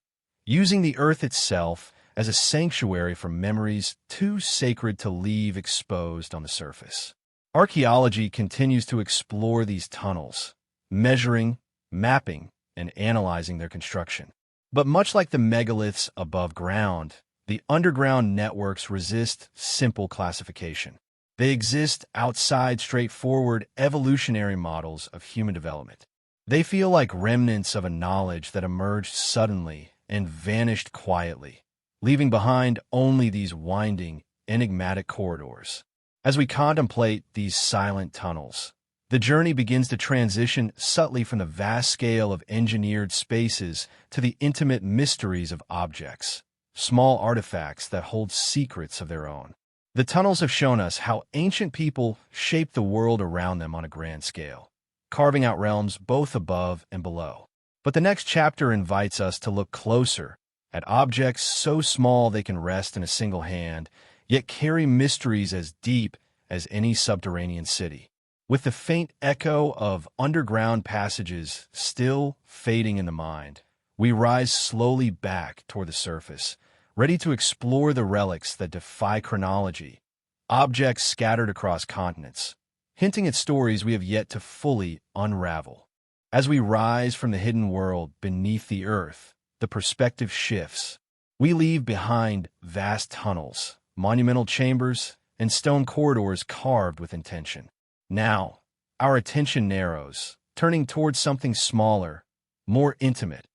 using the earth itself as a sanctuary for memories too sacred to leave exposed on the surface. Archaeology continues to explore these tunnels, measuring, mapping, and analyzing their construction. But much like the megaliths above ground, the underground networks resist simple classification. They exist outside straightforward evolutionary models of human development. They feel like remnants of a knowledge that emerged suddenly and vanished quietly, leaving behind only these winding, enigmatic corridors. As we contemplate these silent tunnels, the journey begins to transition subtly from the vast scale of engineered spaces to the intimate mysteries of objects, small artifacts that hold secrets of their own. The tunnels have shown us how ancient people shaped the world around them on a grand scale, carving out realms both above and below. But the next chapter invites us to look closer at objects so small they can rest in a single hand, yet carry mysteries as deep as any subterranean city. With the faint echo of underground passages still fading in the mind, we rise slowly back toward the surface, ready to explore the relics that defy chronology, objects scattered across continents, hinting at stories we have yet to fully unravel. As we rise from the hidden world beneath the earth, the perspective shifts. We leave behind vast tunnels, monumental chambers, and stone corridors carved with intention. Now, our attention narrows, turning towards something smaller, more intimate,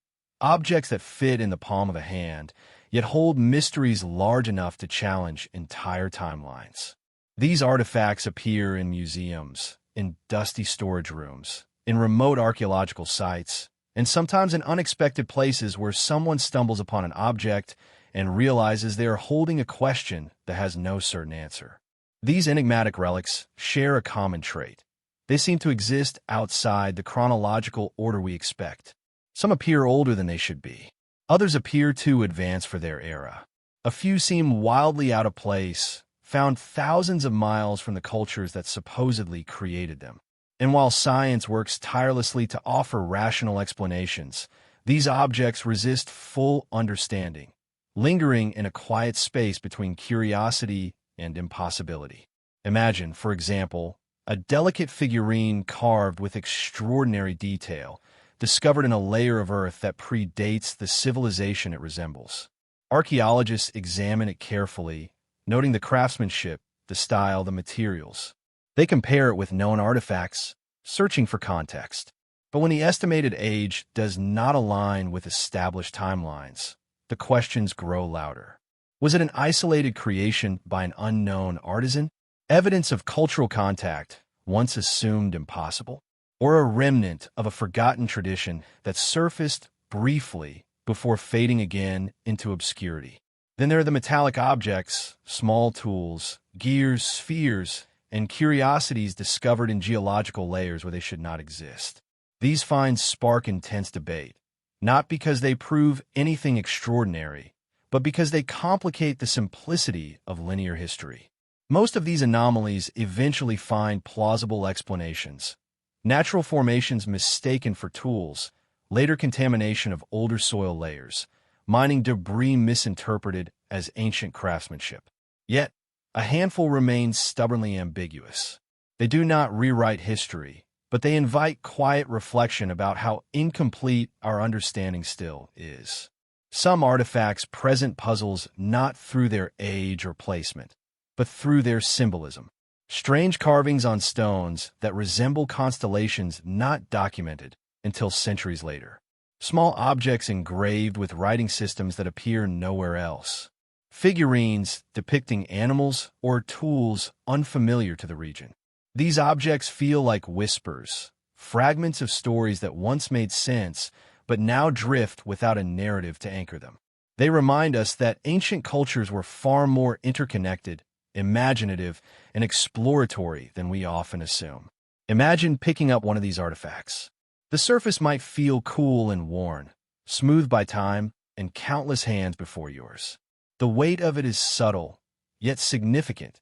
objects that fit in the palm of a hand, yet hold mysteries large enough to challenge entire timelines. These artifacts appear in museums, in dusty storage rooms, in remote archaeological sites, and sometimes in unexpected places where someone stumbles upon an object and realizes they are holding a question that has no certain answer. These enigmatic relics share a common trait. They seem to exist outside the chronological order we expect. Some appear older than they should be. Others appear too advanced for their era. A few seem wildly out of place, found thousands of miles from the cultures that supposedly created them. And while science works tirelessly to offer rational explanations, these objects resist full understanding, lingering in a quiet space between curiosity and impossibility. Imagine, for example, a delicate figurine carved with extraordinary detail, discovered in a layer of earth that predates the civilization it resembles. Archaeologists examine it carefully, noting the craftsmanship, the style, the materials. They compare it with known artifacts, searching for context. But when the estimated age does not align with established timelines, the questions grow louder. Was it an isolated creation by an unknown artisan? Evidence of cultural contact, once assumed impossible? Or a remnant of a forgotten tradition that surfaced briefly before fading again into obscurity? Then there are the metallic objects, small tools, gears, spheres, and curiosities discovered in geological layers where they should not exist. These finds spark intense debate, not because they prove anything extraordinary, but because they complicate the simplicity of linear history. Most of these anomalies eventually find plausible explanations. Natural formations mistaken for tools, later contamination of older soil layers, mining debris misinterpreted as ancient craftsmanship. Yet, a handful remain stubbornly ambiguous. They do not rewrite history, but they invite quiet reflection about how incomplete our understanding still is. Some artifacts present puzzles not through their age or placement, but through their symbolism. Strange carvings on stones that resemble constellations not documented until centuries later. Small objects engraved with writing systems that appear nowhere else. Figurines depicting animals or tools unfamiliar to the region. These objects feel like whispers, fragments of stories that once made sense but now drift without a narrative to anchor them. They remind us that ancient cultures were far more interconnected, imaginative, and exploratory than we often assume. Imagine picking up one of these artifacts. The surface might feel cool and worn, smoothed by time and countless hands before yours. The weight of it is subtle, yet significant,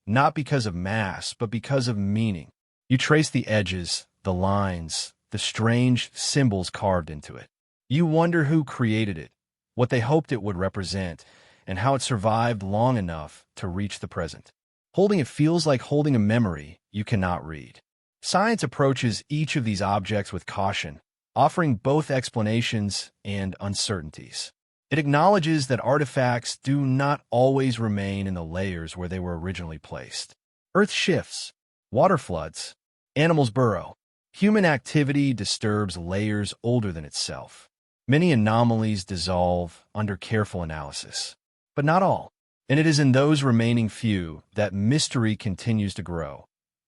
not because of mass, but because of meaning. You trace the edges, the lines, the strange symbols carved into it. You wonder who created it, what they hoped it would represent, and how it survived long enough to reach the present. Holding it feels like holding a memory you cannot read. Science approaches each of these objects with caution, offering both explanations and uncertainties. It acknowledges that artifacts do not always remain in the layers where they were originally placed. Earth shifts, water floods, animals burrow. Human activity disturbs layers older than itself. Many anomalies dissolve under careful analysis, but not all. And it is in those remaining few that mystery continues to grow,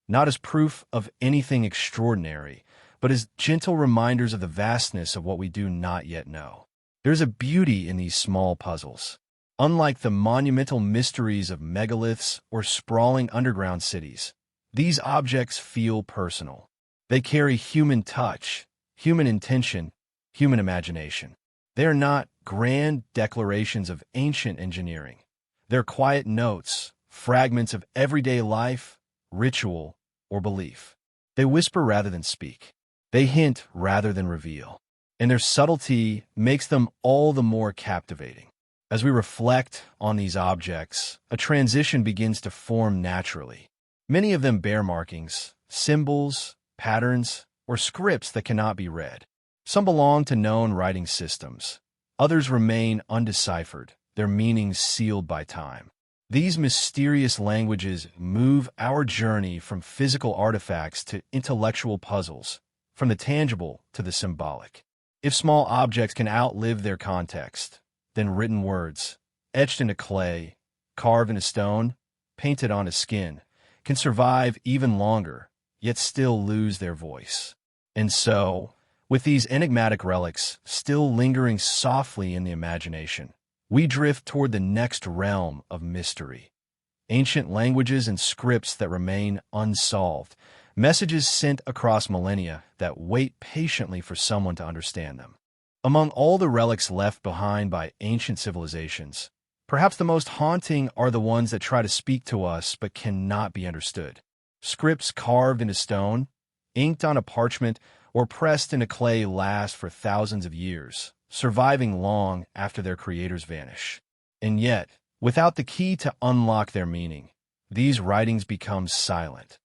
not as proof of anything extraordinary, but as gentle reminders of the vastness of what we do not yet know. There's a beauty in these small puzzles. Unlike the monumental mysteries of megaliths or sprawling underground cities, these objects feel personal. They carry human touch, human intention, human imagination. They are not grand declarations of ancient engineering. They're quiet notes, fragments of everyday life, ritual, or belief. They whisper rather than speak. They hint rather than reveal. And their subtlety makes them all the more captivating. As we reflect on these objects, a transition begins to form naturally. Many of them bear markings, symbols, patterns, or scripts that cannot be read. Some belong to known writing systems. Others remain undeciphered, their meanings sealed by time. These mysterious languages move our journey from physical artifacts to intellectual puzzles, from the tangible to the symbolic. If small objects can outlive their context, then written words, etched into clay, carved into stone, painted on a skin, can survive even longer, yet still lose their voice. And so, with these enigmatic relics still lingering softly in the imagination, we drift toward the next realm of mystery. Ancient languages and scripts that remain unsolved, messages sent across millennia that wait patiently for someone to understand them. Among all the relics left behind by ancient civilizations, perhaps the most haunting are the ones that try to speak to us but cannot be understood. Scripts carved into stone, inked on a parchment or pressed into clay, last for thousands of years, surviving long after their creators vanish. And yet, without the key to unlock their meaning, these writings become silent.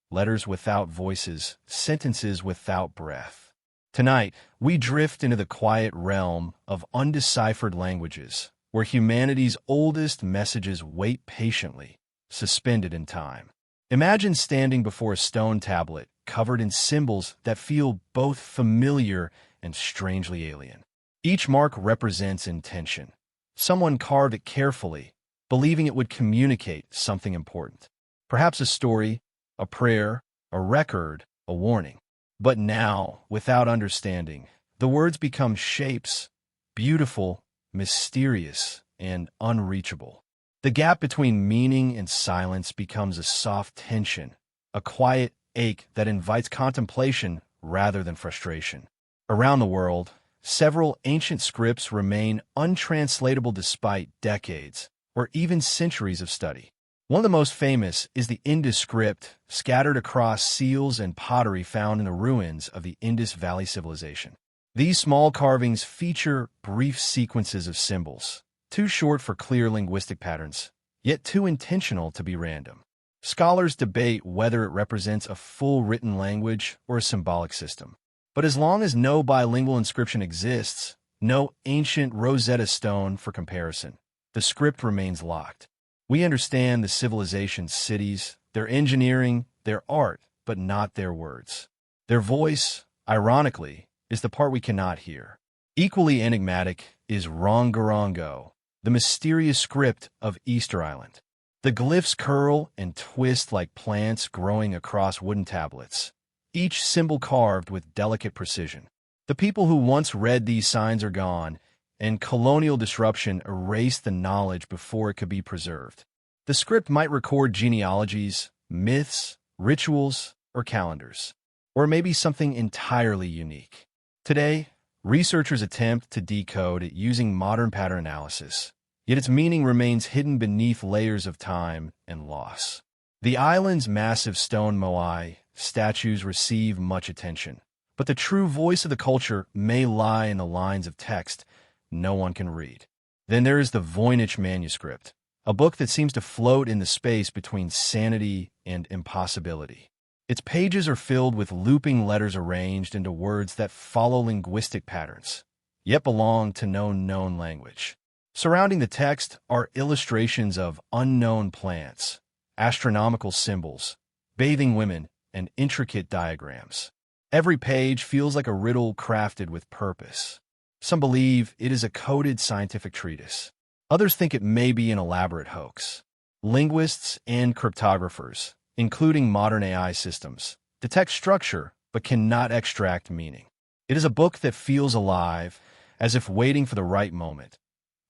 Letters without voices, sentences without breath. Tonight, we drift into the quiet realm of undeciphered languages, where humanity's oldest messages wait patiently, suspended in time. Imagine standing before a stone tablet covered in symbols that feel both familiar and strangely alien. Each mark represents intention. Someone carved it carefully, believing it would communicate something important. Perhaps a story, a prayer, a record, a warning. But now, without understanding, the words become shapes, beautiful, mysterious, and unreachable. The gap between meaning and silence becomes a soft tension, a quiet ache that invites contemplation rather than frustration. Around the world, several ancient scripts remain untranslatable despite decades or even centuries of study. One of the most famous is the Indus script, scattered across seals and pottery found in the ruins of the Indus Valley civilization. These small carvings feature brief sequences of symbols, too short for clear linguistic patterns, yet too intentional to be random. Scholars debate whether it represents a full written language or a symbolic system. But as long as no bilingual inscription exists, no ancient Rosetta Stone for comparison, the script remains locked. We understand the civilization's cities, their engineering, their art, but not their words. Their voice, ironically, is the part we cannot hear. Equally enigmatic is Rongorongo, the mysterious script of Easter Island. The glyphs curl and twist like plants growing across wooden tablets, each symbol carved with delicate precision. The people who once read these signs are gone, and colonial disruption erased the knowledge before it could be preserved. The script might record genealogies, myths, rituals, or calendars, or maybe something entirely unique. Today, researchers attempt to decode it using modern pattern analysis, yet its meaning remains hidden beneath layers of time and loss. The island's massive stone moai statues receive much attention, but the true voice of the culture may lie in the lines of text no one can read. Then there is the Voynich manuscript, a book that seems to float in the space between sanity and impossibility. Its pages are filled with looping letters arranged into words that follow linguistic patterns, yet belong to no known language. Surrounding the text are illustrations of unknown plants, astronomical symbols, bathing women, and intricate diagrams. Every page feels like a riddle crafted with purpose. Some believe it is a coded scientific treatise. Others think it may be an elaborate hoax. Linguists and cryptographers, including modern AI systems, detect structure but cannot extract meaning. It is a book that feels alive, as if waiting for the right moment,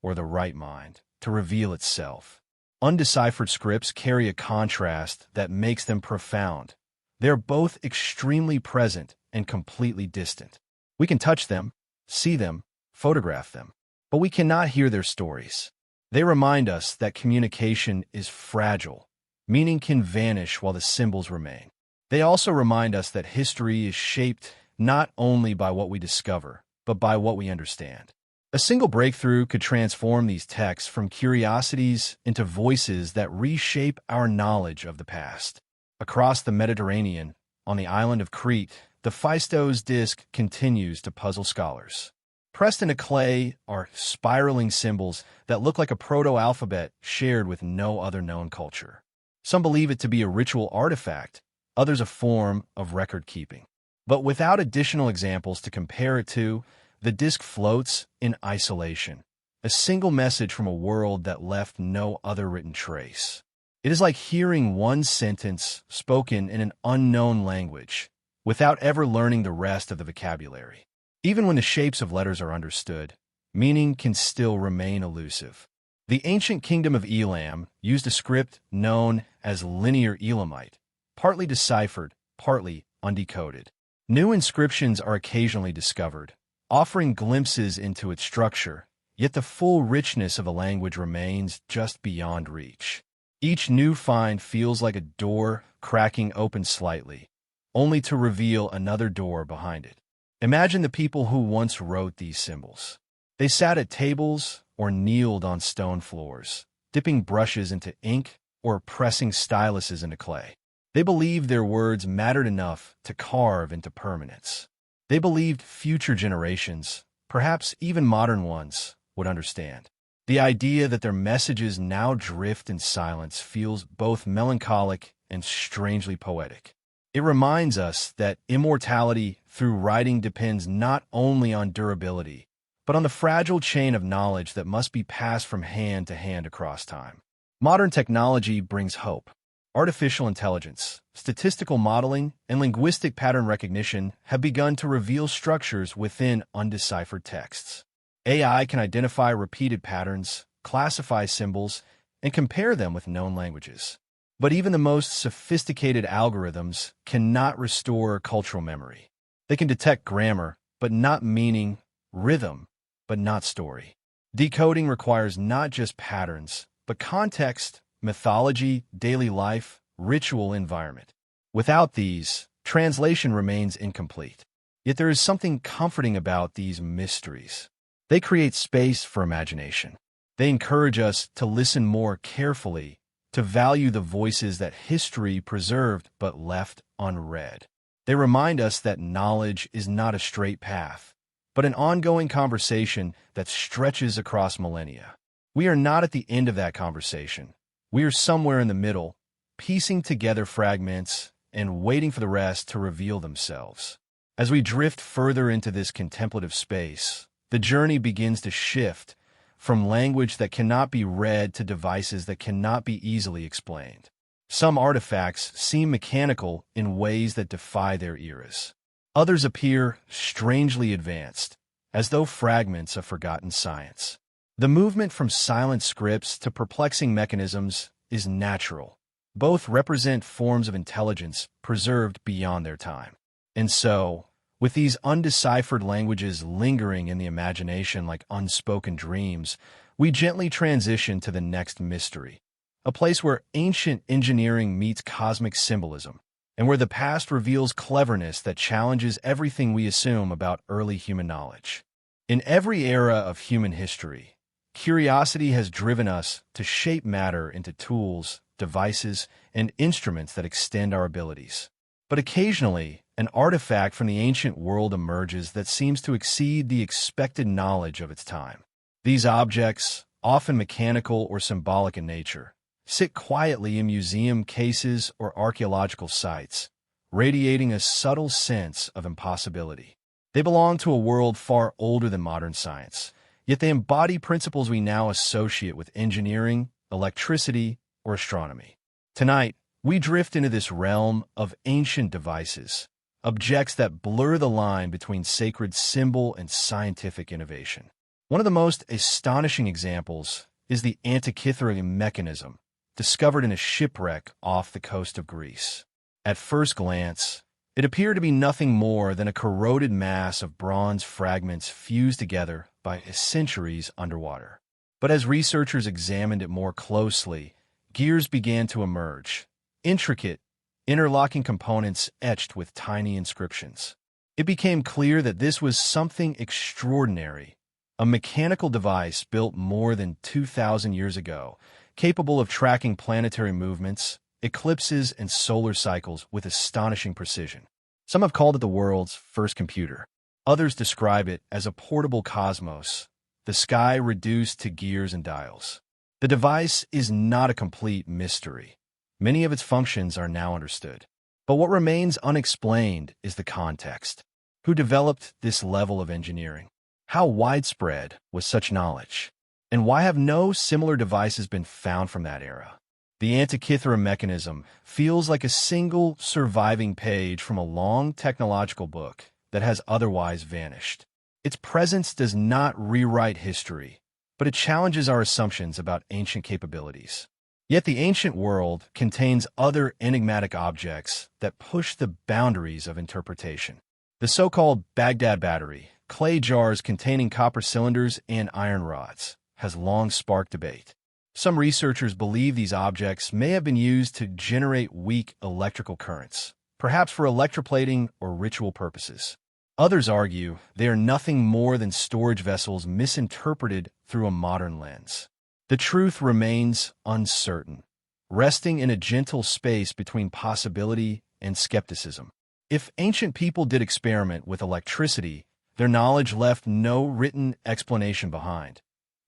or the right mind, to reveal itself. Undeciphered scripts carry a contrast that makes them profound. They are both extremely present and completely distant. We can touch them, see them, photograph them, but we cannot hear their stories. They remind us that communication is fragile. Meaning can vanish while the symbols remain. They also remind us that history is shaped not only by what we discover, but by what we understand. A single breakthrough could transform these texts from curiosities into voices that reshape our knowledge of the past. Across the Mediterranean, on the island of Crete, the Phaistos disk continues to puzzle scholars. Pressed into clay are spiraling symbols that look like a proto-alphabet shared with no other known culture. Some believe it to be a ritual artifact, others a form of record-keeping. But without additional examples to compare it to, the disk floats in isolation, a single message from a world that left no other written trace. It is like hearing one sentence spoken in an unknown language, without ever learning the rest of the vocabulary. Even when the shapes of letters are understood, meaning can still remain elusive. The ancient kingdom of Elam used a script known as linear Elamite, partly deciphered, partly undecoded. New inscriptions are occasionally discovered, offering glimpses into its structure, yet the full richness of the language remains just beyond reach. Each new find feels like a door cracking open slightly, only to reveal another door behind it. Imagine the people who once wrote these symbols. They sat at tables or kneeled on stone floors, dipping brushes into ink or pressing styluses into clay. They believed their words mattered enough to carve into permanence. They believed future generations, perhaps even modern ones, would understand. The idea that their messages now drift in silence feels both melancholic and strangely poetic. It reminds us that immortality through writing depends not only on durability, but on the fragile chain of knowledge that must be passed from hand to hand across time. Modern technology brings hope. Artificial intelligence, statistical modeling, and linguistic pattern recognition have begun to reveal structures within undeciphered texts. AI can identify repeated patterns, classify symbols, and compare them with known languages. But even the most sophisticated algorithms cannot restore cultural memory. They can detect grammar, but not meaning, rhythm, but not story. Decoding requires not just patterns, but context, mythology, daily life, ritual environment. Without these, translation remains incomplete. Yet there is something comforting about these mysteries. They create space for imagination. They encourage us to listen more carefully, to value the voices that history preserved but left unread. They remind us that knowledge is not a straight path, but an ongoing conversation that stretches across millennia. We are not at the end of that conversation. We are somewhere in the middle, piecing together fragments and waiting for the rest to reveal themselves. As we drift further into this contemplative space, the journey begins to shift from language that cannot be read to devices that cannot be easily explained. Some artifacts seem mechanical in ways that defy their eras. Others appear strangely advanced, as though fragments of forgotten science. The movement from silent scripts to perplexing mechanisms is natural. Both represent forms of intelligence preserved beyond their time. And so, with these undeciphered languages lingering in the imagination like unspoken dreams, we gently transition to the next mystery, a place where ancient engineering meets cosmic symbolism, and where the past reveals cleverness that challenges everything we assume about early human knowledge. In every era of human history, curiosity has driven us to shape matter into tools, devices, and instruments that extend our abilities. But occasionally, an artifact from the ancient world emerges that seems to exceed the expected knowledge of its time. These objects, often mechanical or symbolic in nature, sit quietly in museum cases or archaeological sites, radiating a subtle sense of impossibility. They belong to a world far older than modern science, yet they embody principles we now associate with engineering, electricity, or astronomy. Tonight, we drift into this realm of ancient devices, objects that blur the line between sacred symbol and scientific innovation. One of the most astonishing examples is the Antikythera mechanism, discovered in a shipwreck off the coast of Greece. At first glance, it appeared to be nothing more than a corroded mass of bronze fragments fused together by centuries underwater. But as researchers examined it more closely, gears began to emerge, intricate, interlocking components etched with tiny inscriptions. It became clear that this was something extraordinary, a mechanical device built more than 2,000 years ago, capable of tracking planetary movements, eclipses, and solar cycles with astonishing precision. Some have called it the world's first computer. Others describe it as a portable cosmos, the sky reduced to gears and dials. The device is not a complete mystery. Many of its functions are now understood. But what remains unexplained is the context. Who developed this level of engineering? How widespread was such knowledge? And why have no similar devices been found from that era? The Antikythera mechanism feels like a single surviving page from a long technological book that has otherwise vanished. Its presence does not rewrite history, but it challenges our assumptions about ancient capabilities. Yet the ancient world contains other enigmatic objects that push the boundaries of interpretation. The so-called Baghdad battery, clay jars containing copper cylinders and iron rods, has long sparked debate. Some researchers believe these objects may have been used to generate weak electrical currents, perhaps for electroplating or ritual purposes. Others argue they are nothing more than storage vessels misinterpreted through a modern lens. The truth remains uncertain, resting in a gentle space between possibility and skepticism. If ancient people did experiment with electricity, their knowledge left no written explanation behind,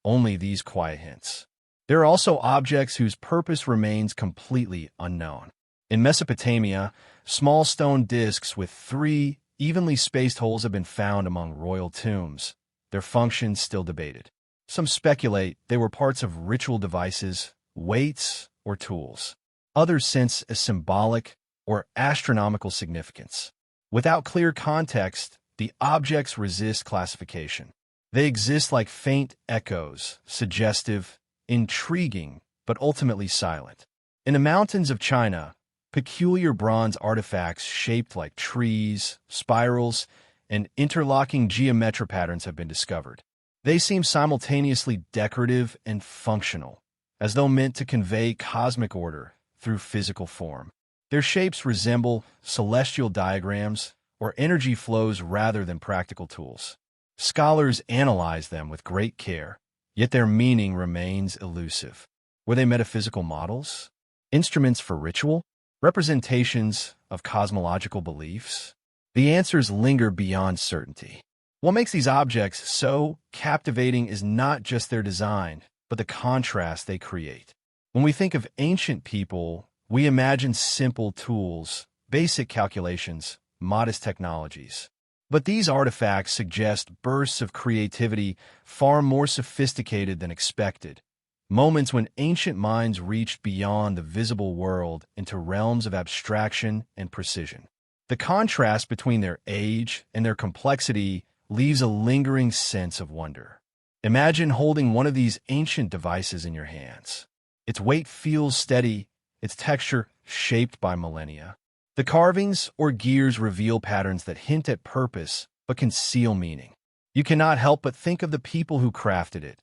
only these quiet hints. There are also objects whose purpose remains completely unknown. In Mesopotamia, small stone discs with 3 evenly spaced holes have been found among royal tombs, their function still debated. Some speculate they were parts of ritual devices, weights, or tools. Others sense a symbolic or astronomical significance. Without clear context, the objects resist classification. They exist like faint echoes, suggestive, intriguing, but ultimately silent. In the mountains of China, peculiar bronze artifacts shaped like trees, spirals, and interlocking geometric patterns have been discovered. They seem simultaneously decorative and functional, as though meant to convey cosmic order through physical form. Their shapes resemble celestial diagrams or energy flows rather than practical tools. Scholars analyze them with great care, yet their meaning remains elusive. Were they metaphysical models? Instruments for ritual? Representations of cosmological beliefs? The answers linger beyond certainty. What makes these objects so captivating is not just their design, but the contrast they create. When we think of ancient people, we imagine simple tools, basic calculations, modest technologies. But these artifacts suggest bursts of creativity far more sophisticated than expected, moments when ancient minds reached beyond the visible world into realms of abstraction and precision. The contrast between their age and their complexity leaves a lingering sense of wonder. Imagine holding one of these ancient devices in your hands. Its weight feels steady, its texture shaped by millennia. The carvings or gears reveal patterns that hint at purpose but conceal meaning. You cannot help but think of the people who crafted it,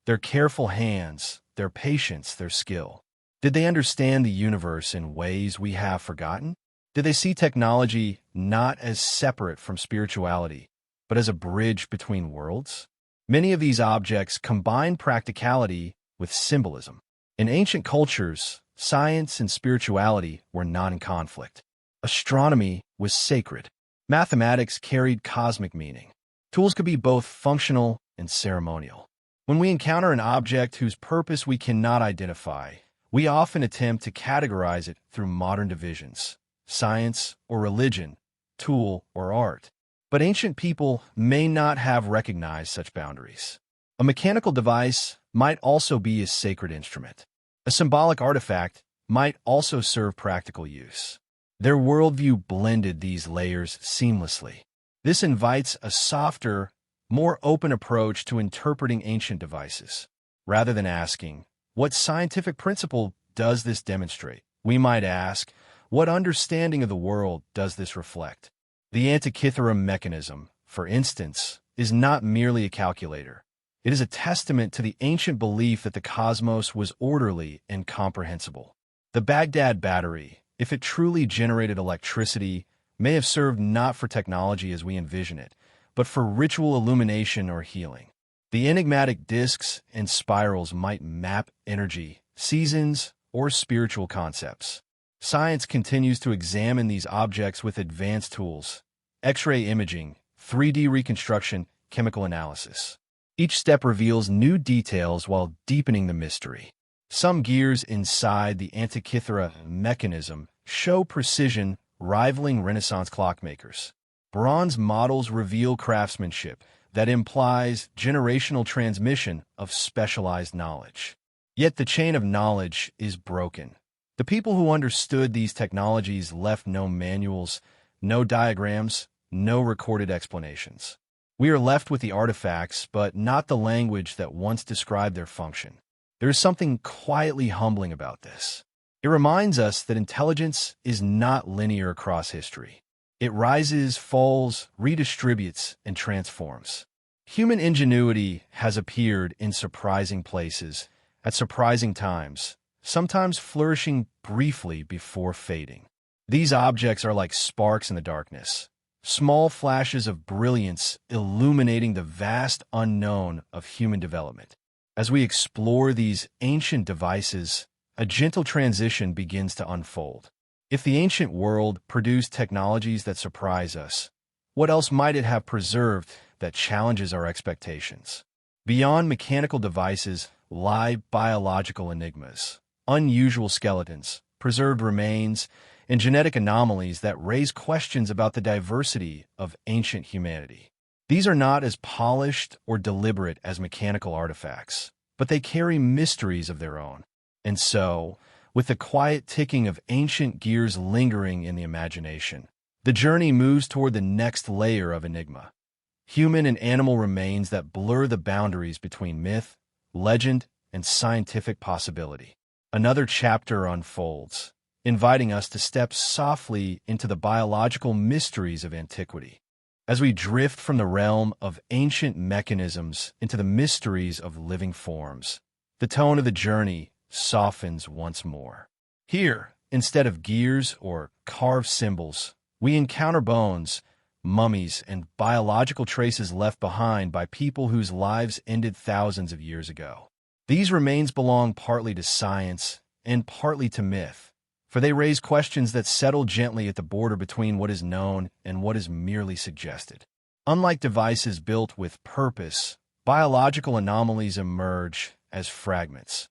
their careful hands, their patience, their skill. Did they understand the universe in ways we have forgotten? Did they see technology not as separate from spirituality, but as a bridge between worlds? Many of these objects combine practicality with symbolism. In ancient cultures, science and spirituality were not in conflict. Astronomy was sacred. Mathematics carried cosmic meaning. Tools could be both functional and ceremonial. When we encounter an object whose purpose we cannot identify, we often attempt to categorize it through modern divisions: science or religion, tool or art. But ancient people may not have recognized such boundaries. A mechanical device might also be a sacred instrument. A symbolic artifact might also serve practical use. Their worldview blended these layers seamlessly. This invites a softer, more open approach to interpreting ancient devices. Rather than asking, what scientific principle does this demonstrate? We might ask, what understanding of the world does this reflect? The Antikythera mechanism, for instance, is not merely a calculator. It is a testament to the ancient belief that the cosmos was orderly and comprehensible. The Baghdad battery, if it truly generated electricity, may have served not for technology as we envision it, but for ritual illumination or healing. The enigmatic discs and spirals might map energy, seasons, or spiritual concepts. Science continues to examine these objects with advanced tools: X-ray imaging, 3D reconstruction, chemical analysis. Each step reveals new details while deepening the mystery. Some gears inside the Antikythera mechanism show precision rivaling Renaissance clockmakers. Bronze models reveal craftsmanship that implies generational transmission of specialized knowledge. Yet the chain of knowledge is broken. The people who understood these technologies left no manuals, no diagrams, no recorded explanations. We are left with the artifacts, but not the language that once described their function. There is something quietly humbling about this. It reminds us that intelligence is not linear across history. It rises, falls, redistributes, and transforms. Human ingenuity has appeared in surprising places, at surprising times, sometimes flourishing briefly before fading. These objects are like sparks in the darkness, small flashes of brilliance illuminating the vast unknown of human development. As we explore these ancient devices, a gentle transition begins to unfold. If the ancient world produced technologies that surprise us, what else might it have preserved that challenges our expectations? Beyond mechanical devices lie biological enigmas, unusual skeletons, preserved remains, and genetic anomalies that raise questions about the diversity of ancient humanity. These are not as polished or deliberate as mechanical artifacts, but they carry mysteries of their own. And so, with the quiet ticking of ancient gears lingering in the imagination, the journey moves toward the next layer of enigma. Human and animal remains that blur the boundaries between myth, legend, and scientific possibility. Another chapter unfolds, inviting us to step softly into the biological mysteries of antiquity. As we drift from the realm of ancient mechanisms into the mysteries of living forms, the tone of the journey softens once more. Here, instead of gears or carved symbols, we encounter bones, mummies, and biological traces left behind by people whose lives ended thousands of years ago. These remains belong partly to science and partly to myth, for they raise questions that settle gently at the border between what is known and what is merely suggested. Unlike devices built with purpose, biological anomalies emerge as fragments,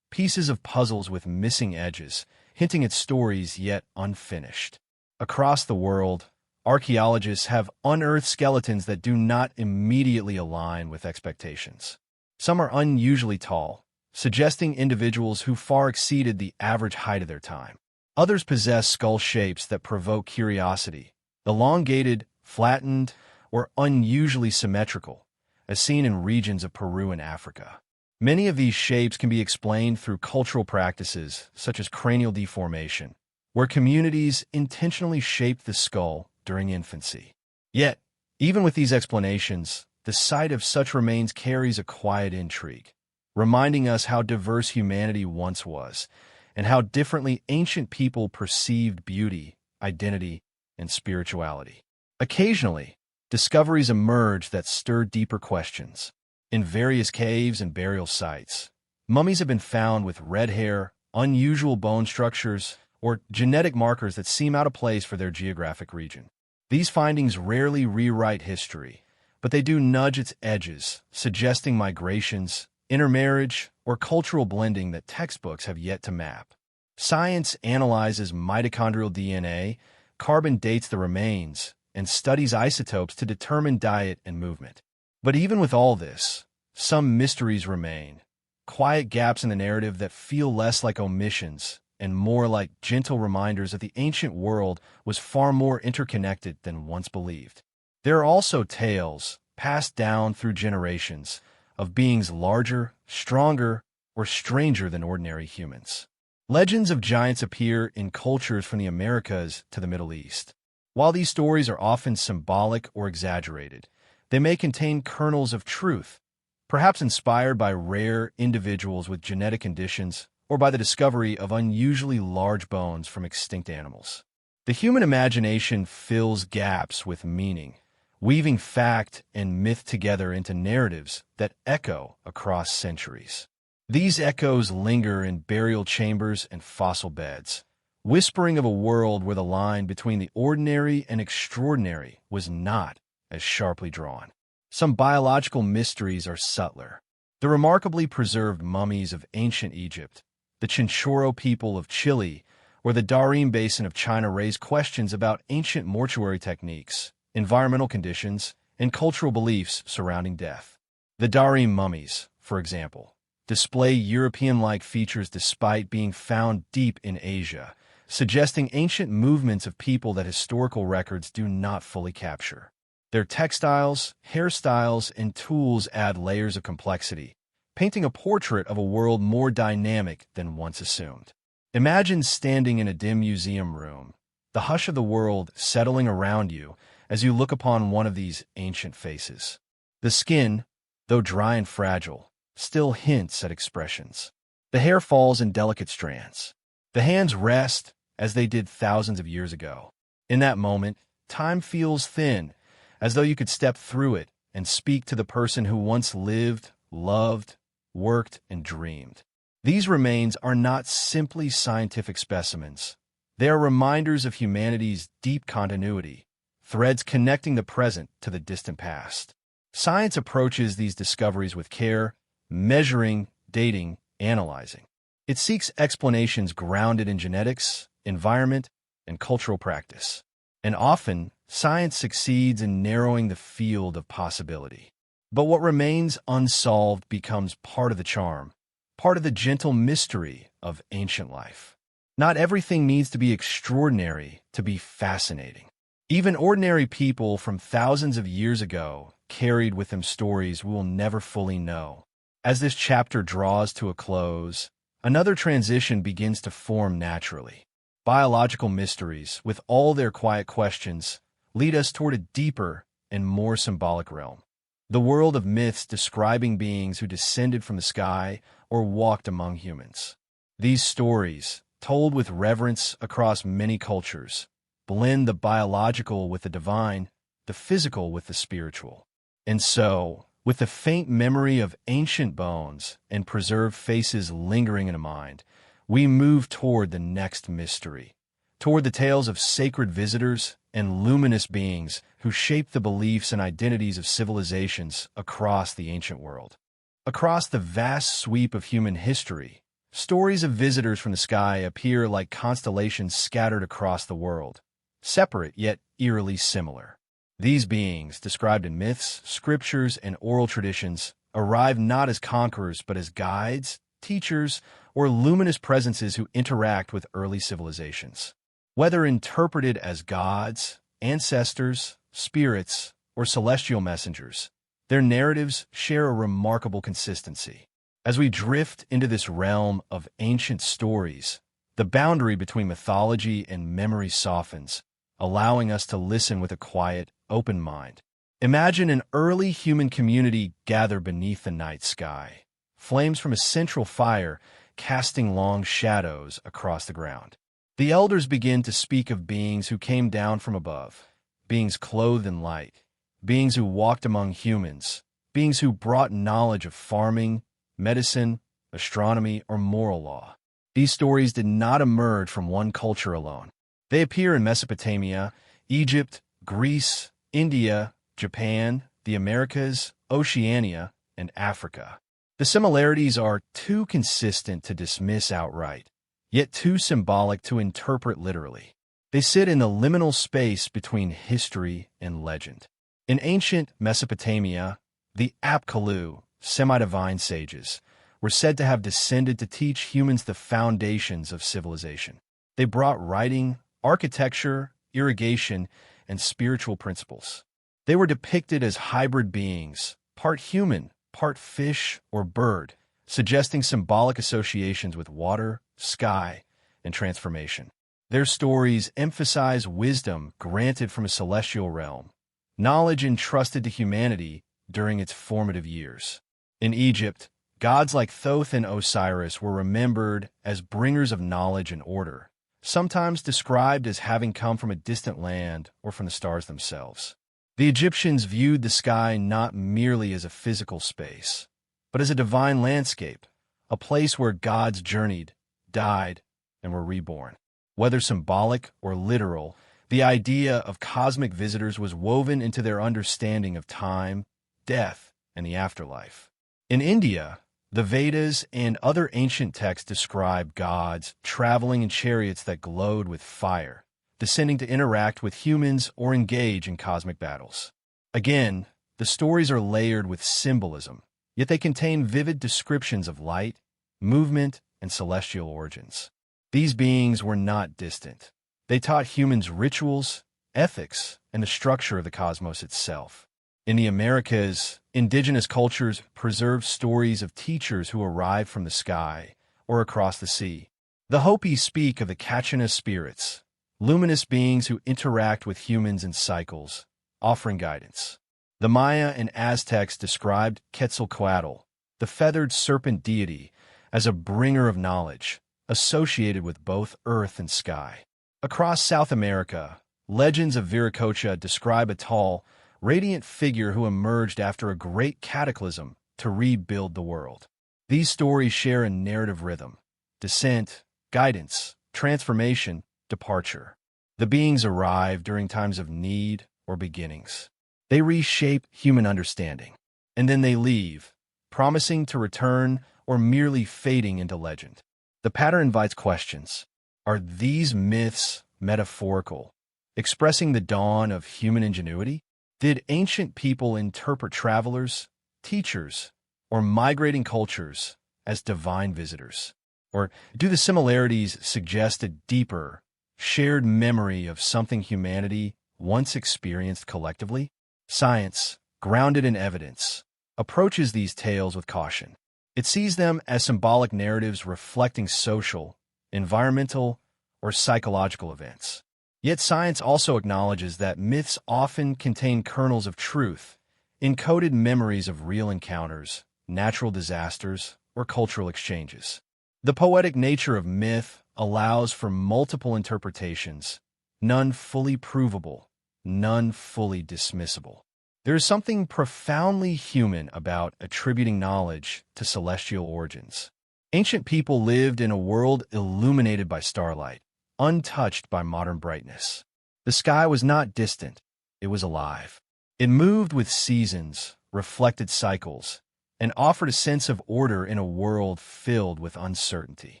pieces of puzzles with missing edges, hinting at stories yet unfinished. Across the world, archaeologists have unearthed skeletons that do not immediately align with expectations. Some are unusually tall, suggesting individuals who far exceeded the average height of their time. Others possess skull shapes that provoke curiosity, elongated, flattened, or unusually symmetrical, as seen in regions of Peru and Africa. Many of these shapes can be explained through cultural practices, such as cranial deformation, where communities intentionally shaped the skull during infancy. Yet, even with these explanations, the sight of such remains carries a quiet intrigue, reminding us how diverse humanity once was, and how differently ancient people perceived beauty, identity, and spirituality. Occasionally, discoveries emerge that stir deeper questions. In various caves and burial sites, mummies have been found with red hair, unusual bone structures, or genetic markers that seem out of place for their geographic region. These findings rarely rewrite history, but they do nudge its edges, suggesting migrations, intermarriage, or cultural blending that textbooks have yet to map. Science analyzes mitochondrial DNA, carbon dates the remains, and studies isotopes to determine diet and movement. But even with all this, some mysteries remain, quiet gaps in the narrative that feel less like omissions and more like gentle reminders that the ancient world was far more interconnected than once believed. There are also tales, passed down through generations, of beings larger, stronger, or stranger than ordinary humans. Legends of giants appear in cultures from the Americas to the Middle East. While these stories are often symbolic or exaggerated, they may contain kernels of truth, perhaps inspired by rare individuals with genetic conditions or by the discovery of unusually large bones from extinct animals. The human imagination fills gaps with meaning, weaving fact and myth together into narratives that echo across centuries. These echoes linger in burial chambers and fossil beds, whispering of a world where the line between the ordinary and extraordinary was not as sharply drawn. Some biological mysteries are subtler. The remarkably preserved mummies of ancient Egypt, the Chinchorro people of Chile, or the Dariem Basin of China raise questions about ancient mortuary techniques, environmental conditions, and cultural beliefs surrounding death. The Dariem mummies, for example, display European-like features despite being found deep in Asia, suggesting ancient movements of people that historical records do not fully capture. Their textiles, hairstyles, and tools add layers of complexity, painting a portrait of a world more dynamic than once assumed. Imagine standing in a dim museum room, the hush of the world settling around you as you look upon one of these ancient faces. The skin, though dry and fragile, still hints at expressions. The hair falls in delicate strands. The hands rest, as they did thousands of years ago. In that moment, time feels thin, as though you could step through it and speak to the person who once lived, loved, worked, and dreamed. These remains are not simply scientific specimens. They are reminders of humanity's deep continuity, threads connecting the present to the distant past. Science approaches these discoveries with care, measuring, dating, analyzing. It seeks explanations grounded in genetics, environment, and cultural practice. And often, science succeeds in narrowing the field of possibility. But what remains unsolved becomes part of the charm, part of the gentle mystery of ancient life. Not everything needs to be extraordinary to be fascinating. Even ordinary people from thousands of years ago carried with them stories we will never fully know. As this chapter draws to a close, another transition begins to form naturally. Biological mysteries, with all their quiet questions, lead us toward a deeper and more symbolic realm. The world of myths describing beings who descended from the sky or walked among humans. These stories, told with reverence across many cultures, blend the biological with the divine, the physical with the spiritual. And so, with the faint memory of ancient bones and preserved faces lingering in a mind, we move toward the next mystery, toward the tales of sacred visitors and luminous beings who shaped the beliefs and identities of civilizations across the ancient world. Across the vast sweep of human history, stories of visitors from the sky appear like constellations scattered across the world, separate yet eerily similar. These beings, described in myths, scriptures, and oral traditions, arrive not as conquerors but as guides, teachers, or luminous presences who interact with early civilizations. Whether interpreted as gods, ancestors, spirits, or celestial messengers, their narratives share a remarkable consistency. As we drift into this realm of ancient stories, the boundary between mythology and memory softens, allowing us to listen with a quiet, open mind. Imagine an early human community gathered beneath the night sky, flames from a central fire casting long shadows across the ground. The elders begin to speak of beings who came down from above, beings clothed in light, beings who walked among humans, beings who brought knowledge of farming, medicine, astronomy, or moral law. These stories did not emerge from one culture alone. They appear in Mesopotamia, Egypt, Greece, India, Japan, the Americas, Oceania, and Africa. The similarities are too consistent to dismiss outright, yet too symbolic to interpret literally. They sit in the liminal space between history and legend. In ancient Mesopotamia, the Apkallu, semi-divine sages, were said to have descended to teach humans the foundations of civilization. They brought writing, architecture, irrigation, and spiritual principles. They were depicted as hybrid beings, part human, part fish or bird, suggesting symbolic associations with water, sky, and transformation. Their stories emphasize wisdom granted from a celestial realm, knowledge entrusted to humanity during its formative years. In Egypt, gods like Thoth and Osiris were remembered as bringers of knowledge and order, sometimes described as having come from a distant land or from the stars themselves. The Egyptians viewed the sky not merely as a physical space, but as a divine landscape, a place where gods journeyed, died, and were reborn. Whether symbolic or literal, the idea of cosmic visitors was woven into their understanding of time, death, and the afterlife. In India, the Vedas and other ancient texts describe gods traveling in chariots that glowed with fire, descending to interact with humans or engage in cosmic battles. Again, the stories are layered with symbolism, yet they contain vivid descriptions of light, movement, and celestial origins. These beings were not distant. They taught humans rituals, ethics, and the structure of the cosmos itself. In the Americas, indigenous cultures preserve stories of teachers who arrived from the sky or across the sea. The Hopi speak of the Kachina spirits, luminous beings who interact with humans in cycles, offering guidance. The Maya and Aztecs described Quetzalcoatl, the feathered serpent deity, as a bringer of knowledge, associated with both earth and sky. Across South America, legends of Viracocha describe a tall, radiant figure who emerged after a great cataclysm to rebuild the world. These stories share a narrative rhythm: descent, guidance, transformation, departure. The beings arrive during times of need or beginnings. They reshape human understanding, and then they leave, promising to return or merely fading into legend. The pattern invites questions. Are these myths metaphorical, expressing the dawn of human ingenuity? Did ancient people interpret travelers, teachers, or migrating cultures as divine visitors? Or do the similarities suggest a deeper, shared memory of something humanity once experienced collectively? Science, grounded in evidence, approaches these tales with caution. It sees them as symbolic narratives reflecting social, environmental, or psychological events. Yet science also acknowledges that myths often contain kernels of truth, encoded memories of real encounters, natural disasters, or cultural exchanges. The poetic nature of myth allows for multiple interpretations, none fully provable, none fully dismissible. There is something profoundly human about attributing knowledge to celestial origins. Ancient people lived in a world illuminated by starlight, untouched by modern brightness. The sky was not distant, it was alive. It moved with seasons, reflected cycles, and offered a sense of order in a world filled with uncertainty.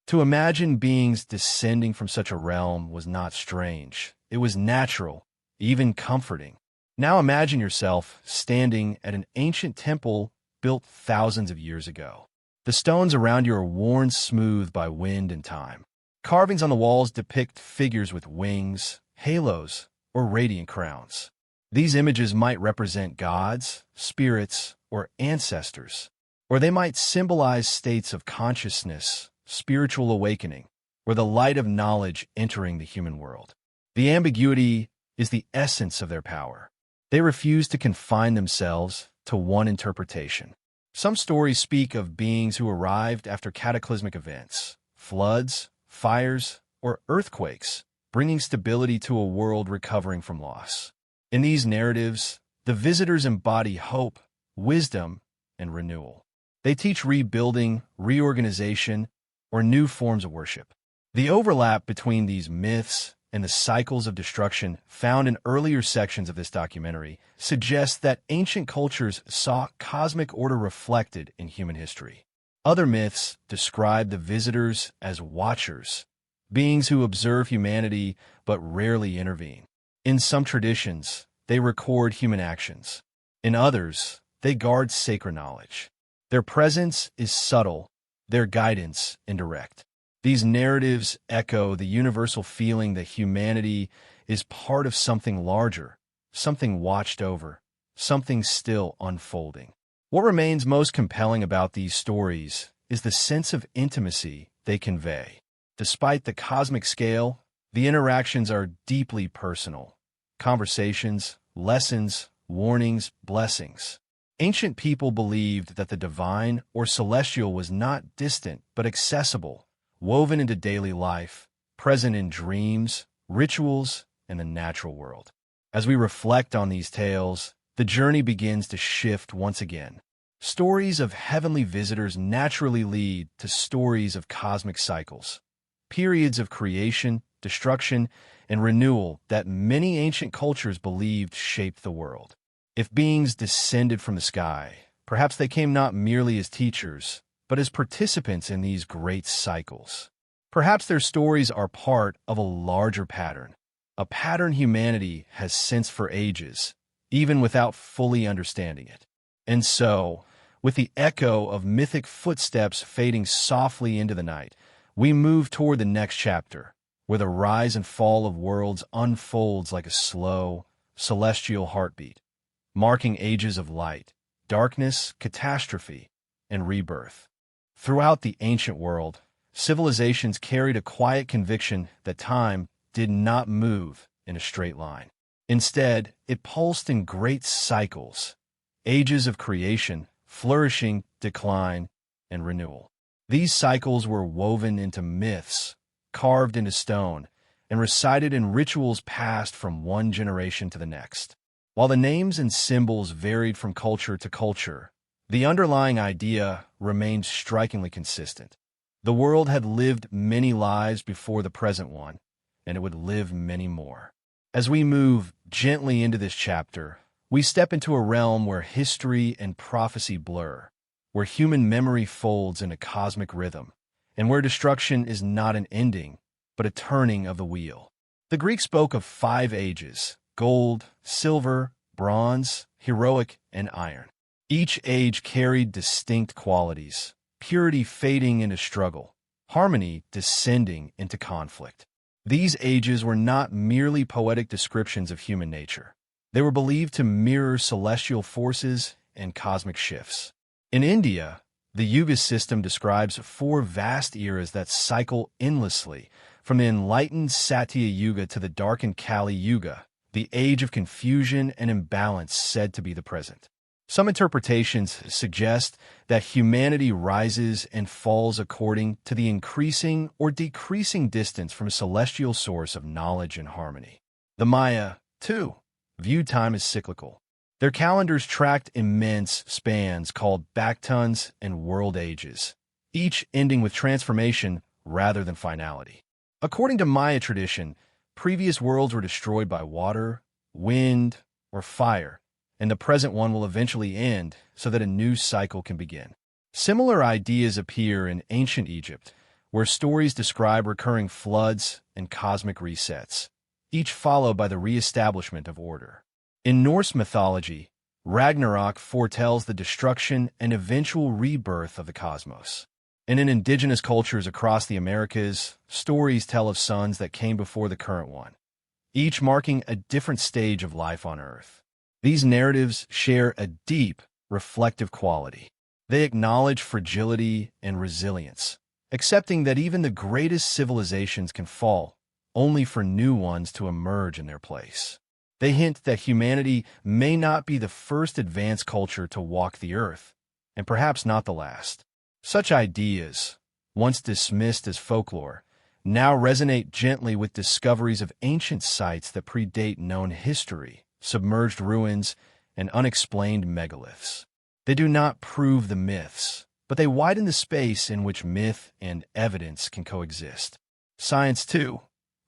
To imagine beings descending from such a realm was not strange. It was natural, even comforting. Now imagine yourself standing at an ancient temple built thousands of years ago. The stones around you are worn smooth by wind and time. Carvings on the walls depict figures with wings, halos, or radiant crowns. These images might represent gods, spirits, or ancestors, or they might symbolize states of consciousness, spiritual awakening, or the light of knowledge entering the human world. The ambiguity is the essence of their power. They refuse to confine themselves to one interpretation. Some stories speak of beings who arrived after cataclysmic events, floods, fires, or earthquakes, bringing stability to a world recovering from loss. In these narratives, the visitors embody hope, wisdom, and renewal. They teach rebuilding, reorganization, or new forms of worship. The overlap between these myths and the cycles of destruction found in earlier sections of this documentary suggests that ancient cultures saw cosmic order reflected in human history. Other myths describe the visitors as watchers, beings who observe humanity but rarely intervene. In some traditions, they record human actions. In others, they guard sacred knowledge. Their presence is subtle, their guidance indirect. These narratives echo the universal feeling that humanity is part of something larger, something watched over, something still unfolding. What remains most compelling about these stories is the sense of intimacy they convey. Despite the cosmic scale, the interactions are deeply personal. Conversations, lessons, warnings, blessings. Ancient people believed that the divine or celestial was not distant but accessible, woven into daily life, present in dreams, rituals, and the natural world. As we reflect on these tales, the journey begins to shift once again. Stories of heavenly visitors naturally lead to stories of cosmic cycles, periods of creation, destruction, and renewal that many ancient cultures believed shaped the world. If beings descended from the sky, perhaps they came not merely as teachers, but as participants in these great cycles. Perhaps their stories are part of a larger pattern, a pattern humanity has sensed for ages, even without fully understanding it. And so, with the echo of mythic footsteps fading softly into the night, we move toward the next chapter, where the rise and fall of worlds unfolds like a slow, celestial heartbeat, marking ages of light, darkness, catastrophe, and rebirth. Throughout the ancient world, civilizations carried a quiet conviction that time did not move in a straight line. Instead, it pulsed in great cycles, ages of creation, flourishing, decline, and renewal. These cycles were woven into myths, carved into stone, and recited in rituals passed from one generation to the next. While the names and symbols varied from culture to culture, the underlying idea remained strikingly consistent. The world had lived many lives before the present one, and it would live many more. As we move gently into this chapter, we step into a realm where history and prophecy blur, where human memory folds in a cosmic rhythm, and where destruction is not an ending, but a turning of the wheel. The Greeks spoke of 5 ages: gold, silver, bronze, heroic, and iron. Each age carried distinct qualities: purity fading into struggle, harmony descending into conflict. These ages were not merely poetic descriptions of human nature. They were believed to mirror celestial forces and cosmic shifts. In India, the Yuga system describes 4 vast eras that cycle endlessly, from the enlightened Satya Yuga to the darkened Kali Yuga, the age of confusion and imbalance said to be the present. Some interpretations suggest that humanity rises and falls according to the increasing or decreasing distance from a celestial source of knowledge and harmony. The Maya, too, viewed time as cyclical. Their calendars tracked immense spans called backtons and world ages, each ending with transformation rather than finality. According to Maya tradition, previous worlds were destroyed by water, wind, or fire, and the present one will eventually end so that a new cycle can begin. Similar ideas appear in ancient Egypt, where stories describe recurring floods and cosmic resets, each followed by the reestablishment of order. In Norse mythology, Ragnarok foretells the destruction and eventual rebirth of the cosmos. And in indigenous cultures across the Americas, stories tell of suns that came before the current one, each marking a different stage of life on Earth. These narratives share a deep, reflective quality. They acknowledge fragility and resilience, accepting that even the greatest civilizations can fall, only for new ones to emerge in their place. They hint that humanity may not be the first advanced culture to walk the Earth, and perhaps not the last. Such ideas, once dismissed as folklore, now resonate gently with discoveries of ancient sites that predate known history, submerged ruins, and unexplained megaliths. They do not prove the myths, but they widen the space in which myth and evidence can coexist. Science, too,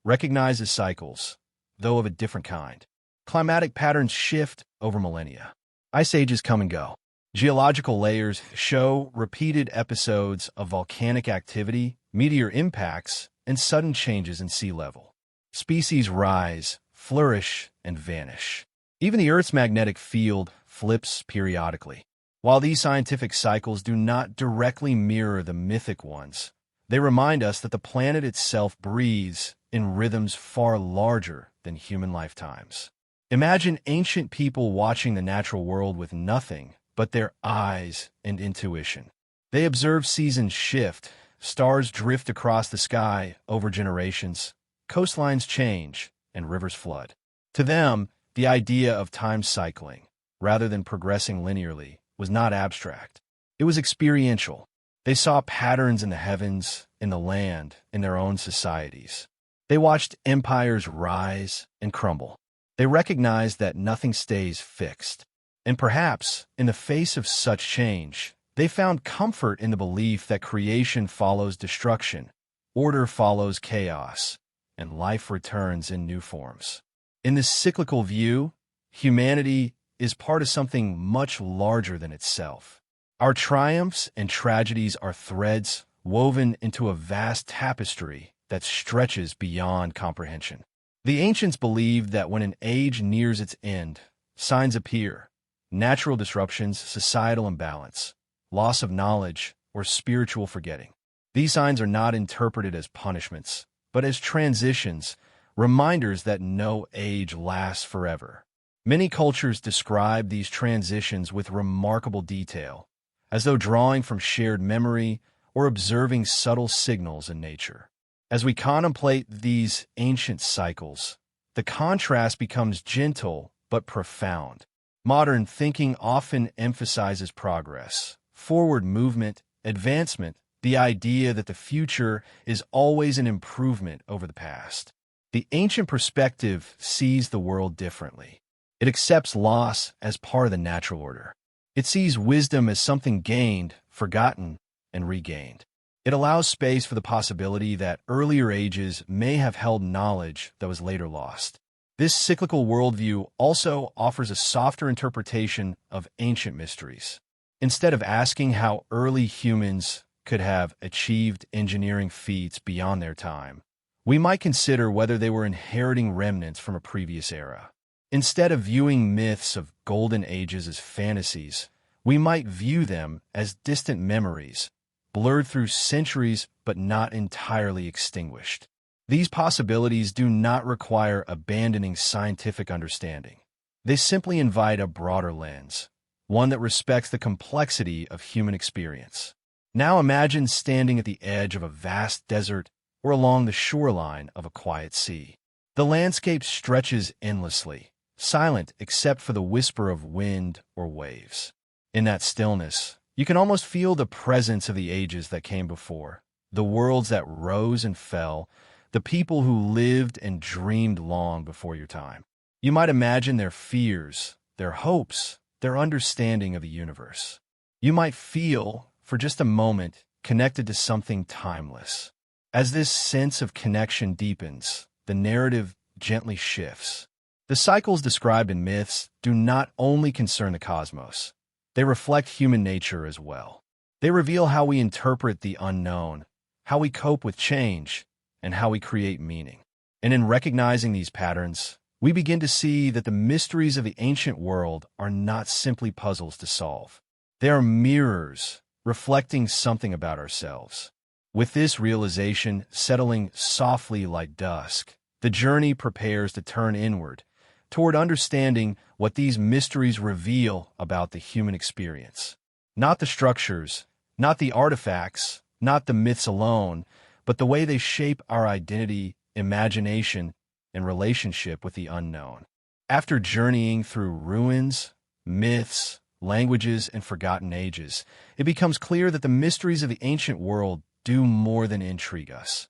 recognizes cycles, though of a different kind. Climatic patterns shift over millennia. Ice ages come and go. Geological layers show repeated episodes of volcanic activity, meteor impacts, and sudden changes in sea level. Species rise, flourish, and vanish. Even the Earth's magnetic field flips periodically. While these scientific cycles do not directly mirror the mythic ones, they remind us that the planet itself breathes in rhythms far larger than human lifetimes. Imagine ancient people watching the natural world with nothing but their eyes and intuition. They observe seasons shift, stars drift across the sky over generations, coastlines change, and rivers flood. To them, the idea of time cycling, rather than progressing linearly, was not abstract. It was experiential. They saw patterns in the heavens, in the land, in their own societies. They watched empires rise and crumble. They recognized that nothing stays fixed. And perhaps, in the face of such change, they found comfort in the belief that creation follows destruction, order follows chaos, and life returns in new forms. In this cyclical view, humanity is part of something much larger than itself. Our triumphs and tragedies are threads woven into a vast tapestry that stretches beyond comprehension. The ancients believed that when an age nears its end, signs appear: natural disruptions, societal imbalance, loss of knowledge, or spiritual forgetting. These signs are not interpreted as punishments, but as transitions, reminders that no age lasts forever. Many cultures describe these transitions with remarkable detail, as though drawing from shared memory or observing subtle signals in nature. As we contemplate these ancient cycles, the contrast becomes gentle but profound. Modern thinking often emphasizes progress, forward movement, advancement, the idea that the future is always an improvement over the past. The ancient perspective sees the world differently. It accepts loss as part of the natural order. It sees wisdom as something gained, forgotten, and regained. It allows space for the possibility that earlier ages may have held knowledge that was later lost. This cyclical worldview also offers a softer interpretation of ancient mysteries. Instead of asking how early humans could have achieved engineering feats beyond their time, we might consider whether they were inheriting remnants from a previous era. Instead of viewing myths of golden ages as fantasies, we might view them as distant memories, blurred through centuries but not entirely extinguished. These possibilities do not require abandoning scientific understanding. They simply invite a broader lens, one that respects the complexity of human experience. Now imagine standing at the edge of a vast desert or along the shoreline of a quiet sea. The landscape stretches endlessly, silent except for the whisper of wind or waves. In that stillness, you can almost feel the presence of the ages that came before, the worlds that rose and fell, the people who lived and dreamed long before your time. You might imagine their fears, their hopes, their understanding of the universe. You might feel, for just a moment, connected to something timeless. As this sense of connection deepens, the narrative gently shifts. The cycles described in myths do not only concern the cosmos. They reflect human nature as well. They reveal how we interpret the unknown, how we cope with change, and how we create meaning. And in recognizing these patterns, we begin to see that the mysteries of the ancient world are not simply puzzles to solve. They are mirrors reflecting something about ourselves. With this realization settling softly like dusk, the journey prepares to turn inward, toward understanding what these mysteries reveal about the human experience. Not the structures, not the artifacts, not the myths alone, but the way they shape our identity, imagination, and relationship with the unknown. After journeying through ruins, myths, languages, and forgotten ages, it becomes clear that the mysteries of the ancient world do more than intrigue us.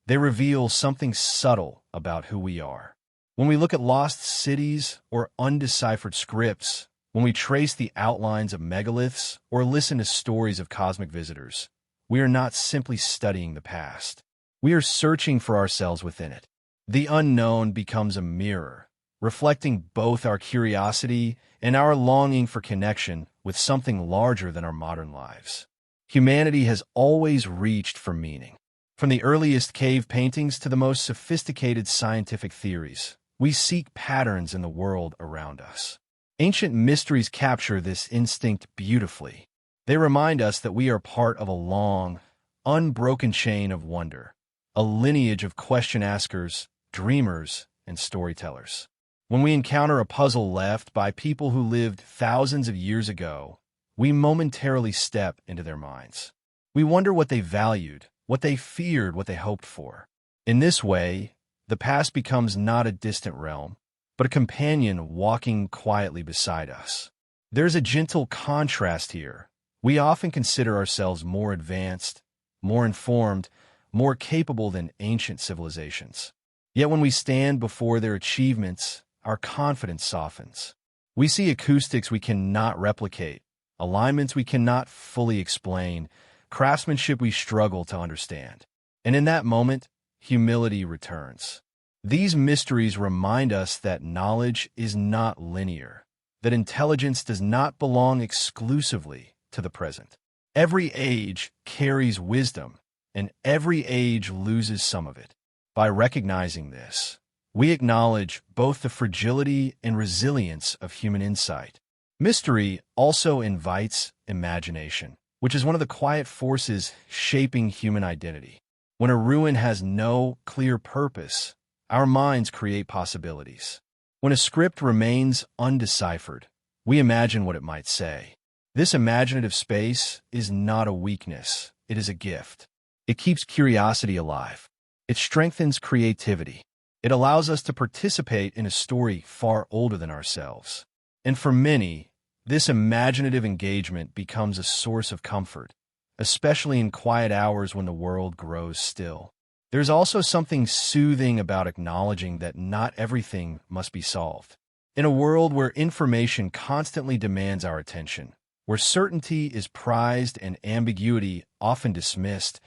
They reveal something subtle about who we are. When we look at lost cities or undeciphered scripts, when we trace the outlines of megaliths or listen to stories of cosmic visitors, we are not simply studying the past. We are searching for ourselves within it. The unknown becomes a mirror, reflecting both our curiosity and our longing for connection with something larger than our modern lives. Humanity has always reached for meaning. From the earliest cave paintings to the most sophisticated scientific theories, we seek patterns in the world around us. Ancient mysteries capture this instinct beautifully. They remind us that we are part of a long, unbroken chain of wonder, a lineage of question-askers, dreamers, and storytellers. When we encounter a puzzle left by people who lived thousands of years ago, we momentarily step into their minds. We wonder what they valued, what they feared, what they hoped for. In this way, the past becomes not a distant realm, but a companion walking quietly beside us. There's a gentle contrast here. We often consider ourselves more advanced, more informed, more capable than ancient civilizations. Yet when we stand before their achievements, our confidence softens. We see acoustics we cannot replicate, alignments we cannot fully explain, craftsmanship we struggle to understand. And in that moment, humility returns. These mysteries remind us that knowledge is not linear, that intelligence does not belong exclusively to the present. Every age carries wisdom, and every age loses some of it. By recognizing this, we acknowledge both the fragility and resilience of human insight. Mystery also invites imagination, which is one of the quiet forces shaping human identity. When a ruin has no clear purpose, our minds create possibilities. When a script remains undeciphered, we imagine what it might say. This imaginative space is not a weakness, it is a gift. It keeps curiosity alive. It strengthens creativity. It allows us to participate in a story far older than ourselves. And for many, this imaginative engagement becomes a source of comfort, especially in quiet hours when the world grows still. There's also something soothing about acknowledging that not everything must be solved. In a world where information constantly demands our attention, where certainty is prized and ambiguity often dismissed,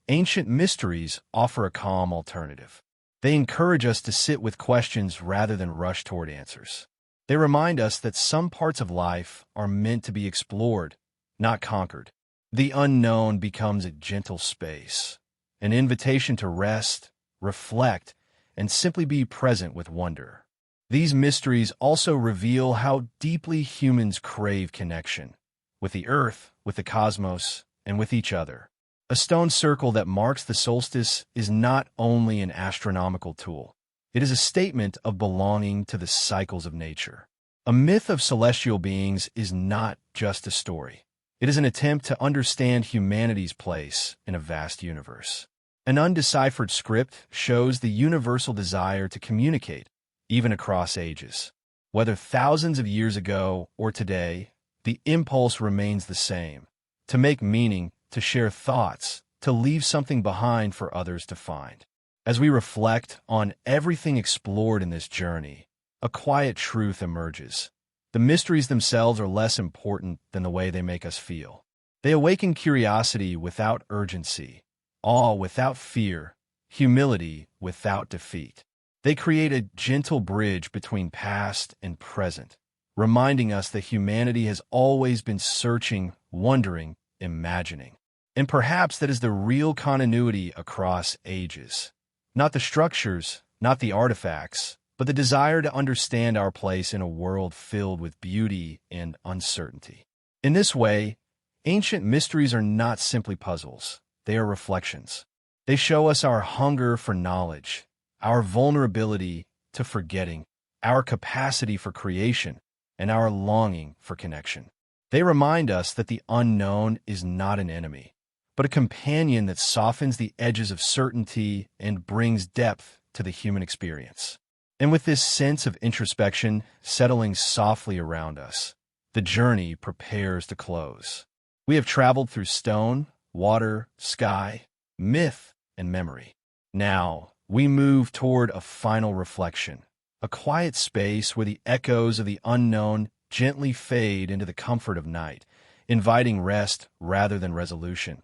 ancient mysteries offer a calm alternative. They encourage us to sit with questions rather than rush toward answers. They remind us that some parts of life are meant to be explored, not conquered. The unknown becomes a gentle space, an invitation to rest, reflect, and simply be present with wonder. These mysteries also reveal how deeply humans crave connection, with the earth, with the cosmos, and with each other. A stone circle that marks the solstice is not only an astronomical tool, it is a statement of belonging to the cycles of nature. A myth of celestial beings is not just a story. It is an attempt to understand humanity's place in a vast universe. An undeciphered script shows the universal desire to communicate, even across ages. Whether thousands of years ago or today, the impulse remains the same: to make meaning, to share thoughts, to leave something behind for others to find. As we reflect on everything explored in this journey, a quiet truth emerges. The mysteries themselves are less important than the way they make us feel. They awaken curiosity without urgency, awe without fear, humility without defeat. They create a gentle bridge between past and present, reminding us that humanity has always been searching, wondering, imagining. And perhaps that is the real continuity across ages. Not the structures, not the artifacts, but the desire to understand our place in a world filled with beauty and uncertainty. In this way, ancient mysteries are not simply puzzles. They are reflections. They show us our hunger for knowledge, our vulnerability to forgetting, our capacity for creation, and our longing for connection. They remind us that the unknown is not an enemy, but a companion that softens the edges of certainty and brings depth to the human experience. And with this sense of introspection settling softly around us, the journey prepares to close. We have traveled through stone, water, sky, myth, and memory. Now, we move toward a final reflection, a quiet space where the echoes of the unknown gently fade into the comfort of night, inviting rest rather than resolution.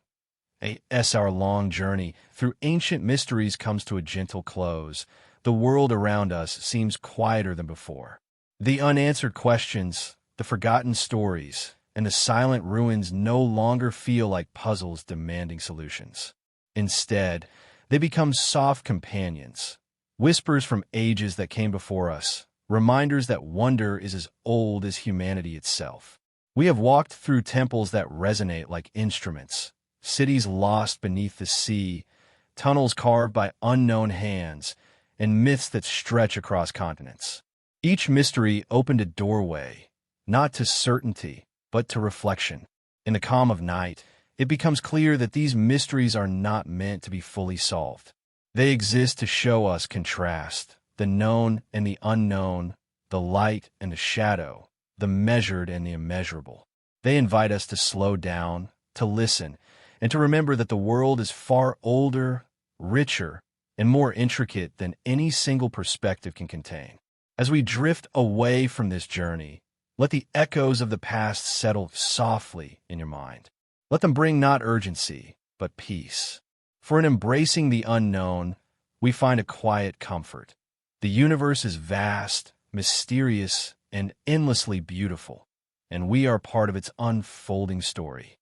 As our long journey through ancient mysteries comes to a gentle close, the world around us seems quieter than before. The unanswered questions, the forgotten stories, and the silent ruins no longer feel like puzzles demanding solutions. Instead, they become soft companions, whispers from ages that came before us, reminders that wonder is as old as humanity itself. We have walked through temples that resonate like instruments, cities lost beneath the sea, tunnels carved by unknown hands, and myths that stretch across continents. Each mystery opened a doorway, not to certainty, but to reflection. In the calm of night, it becomes clear that these mysteries are not meant to be fully solved. They exist to show us contrast, the known and the unknown, the light and the shadow, the measured and the immeasurable. They invite us to slow down, to listen, and to remember that the world is far older, richer, and more intricate than any single perspective can contain. As we drift away from this journey, let the echoes of the past settle softly in your mind. Let them bring not urgency, but peace. For in embracing the unknown, we find a quiet comfort. The universe is vast, mysterious, and endlessly beautiful, and we are part of its unfolding story.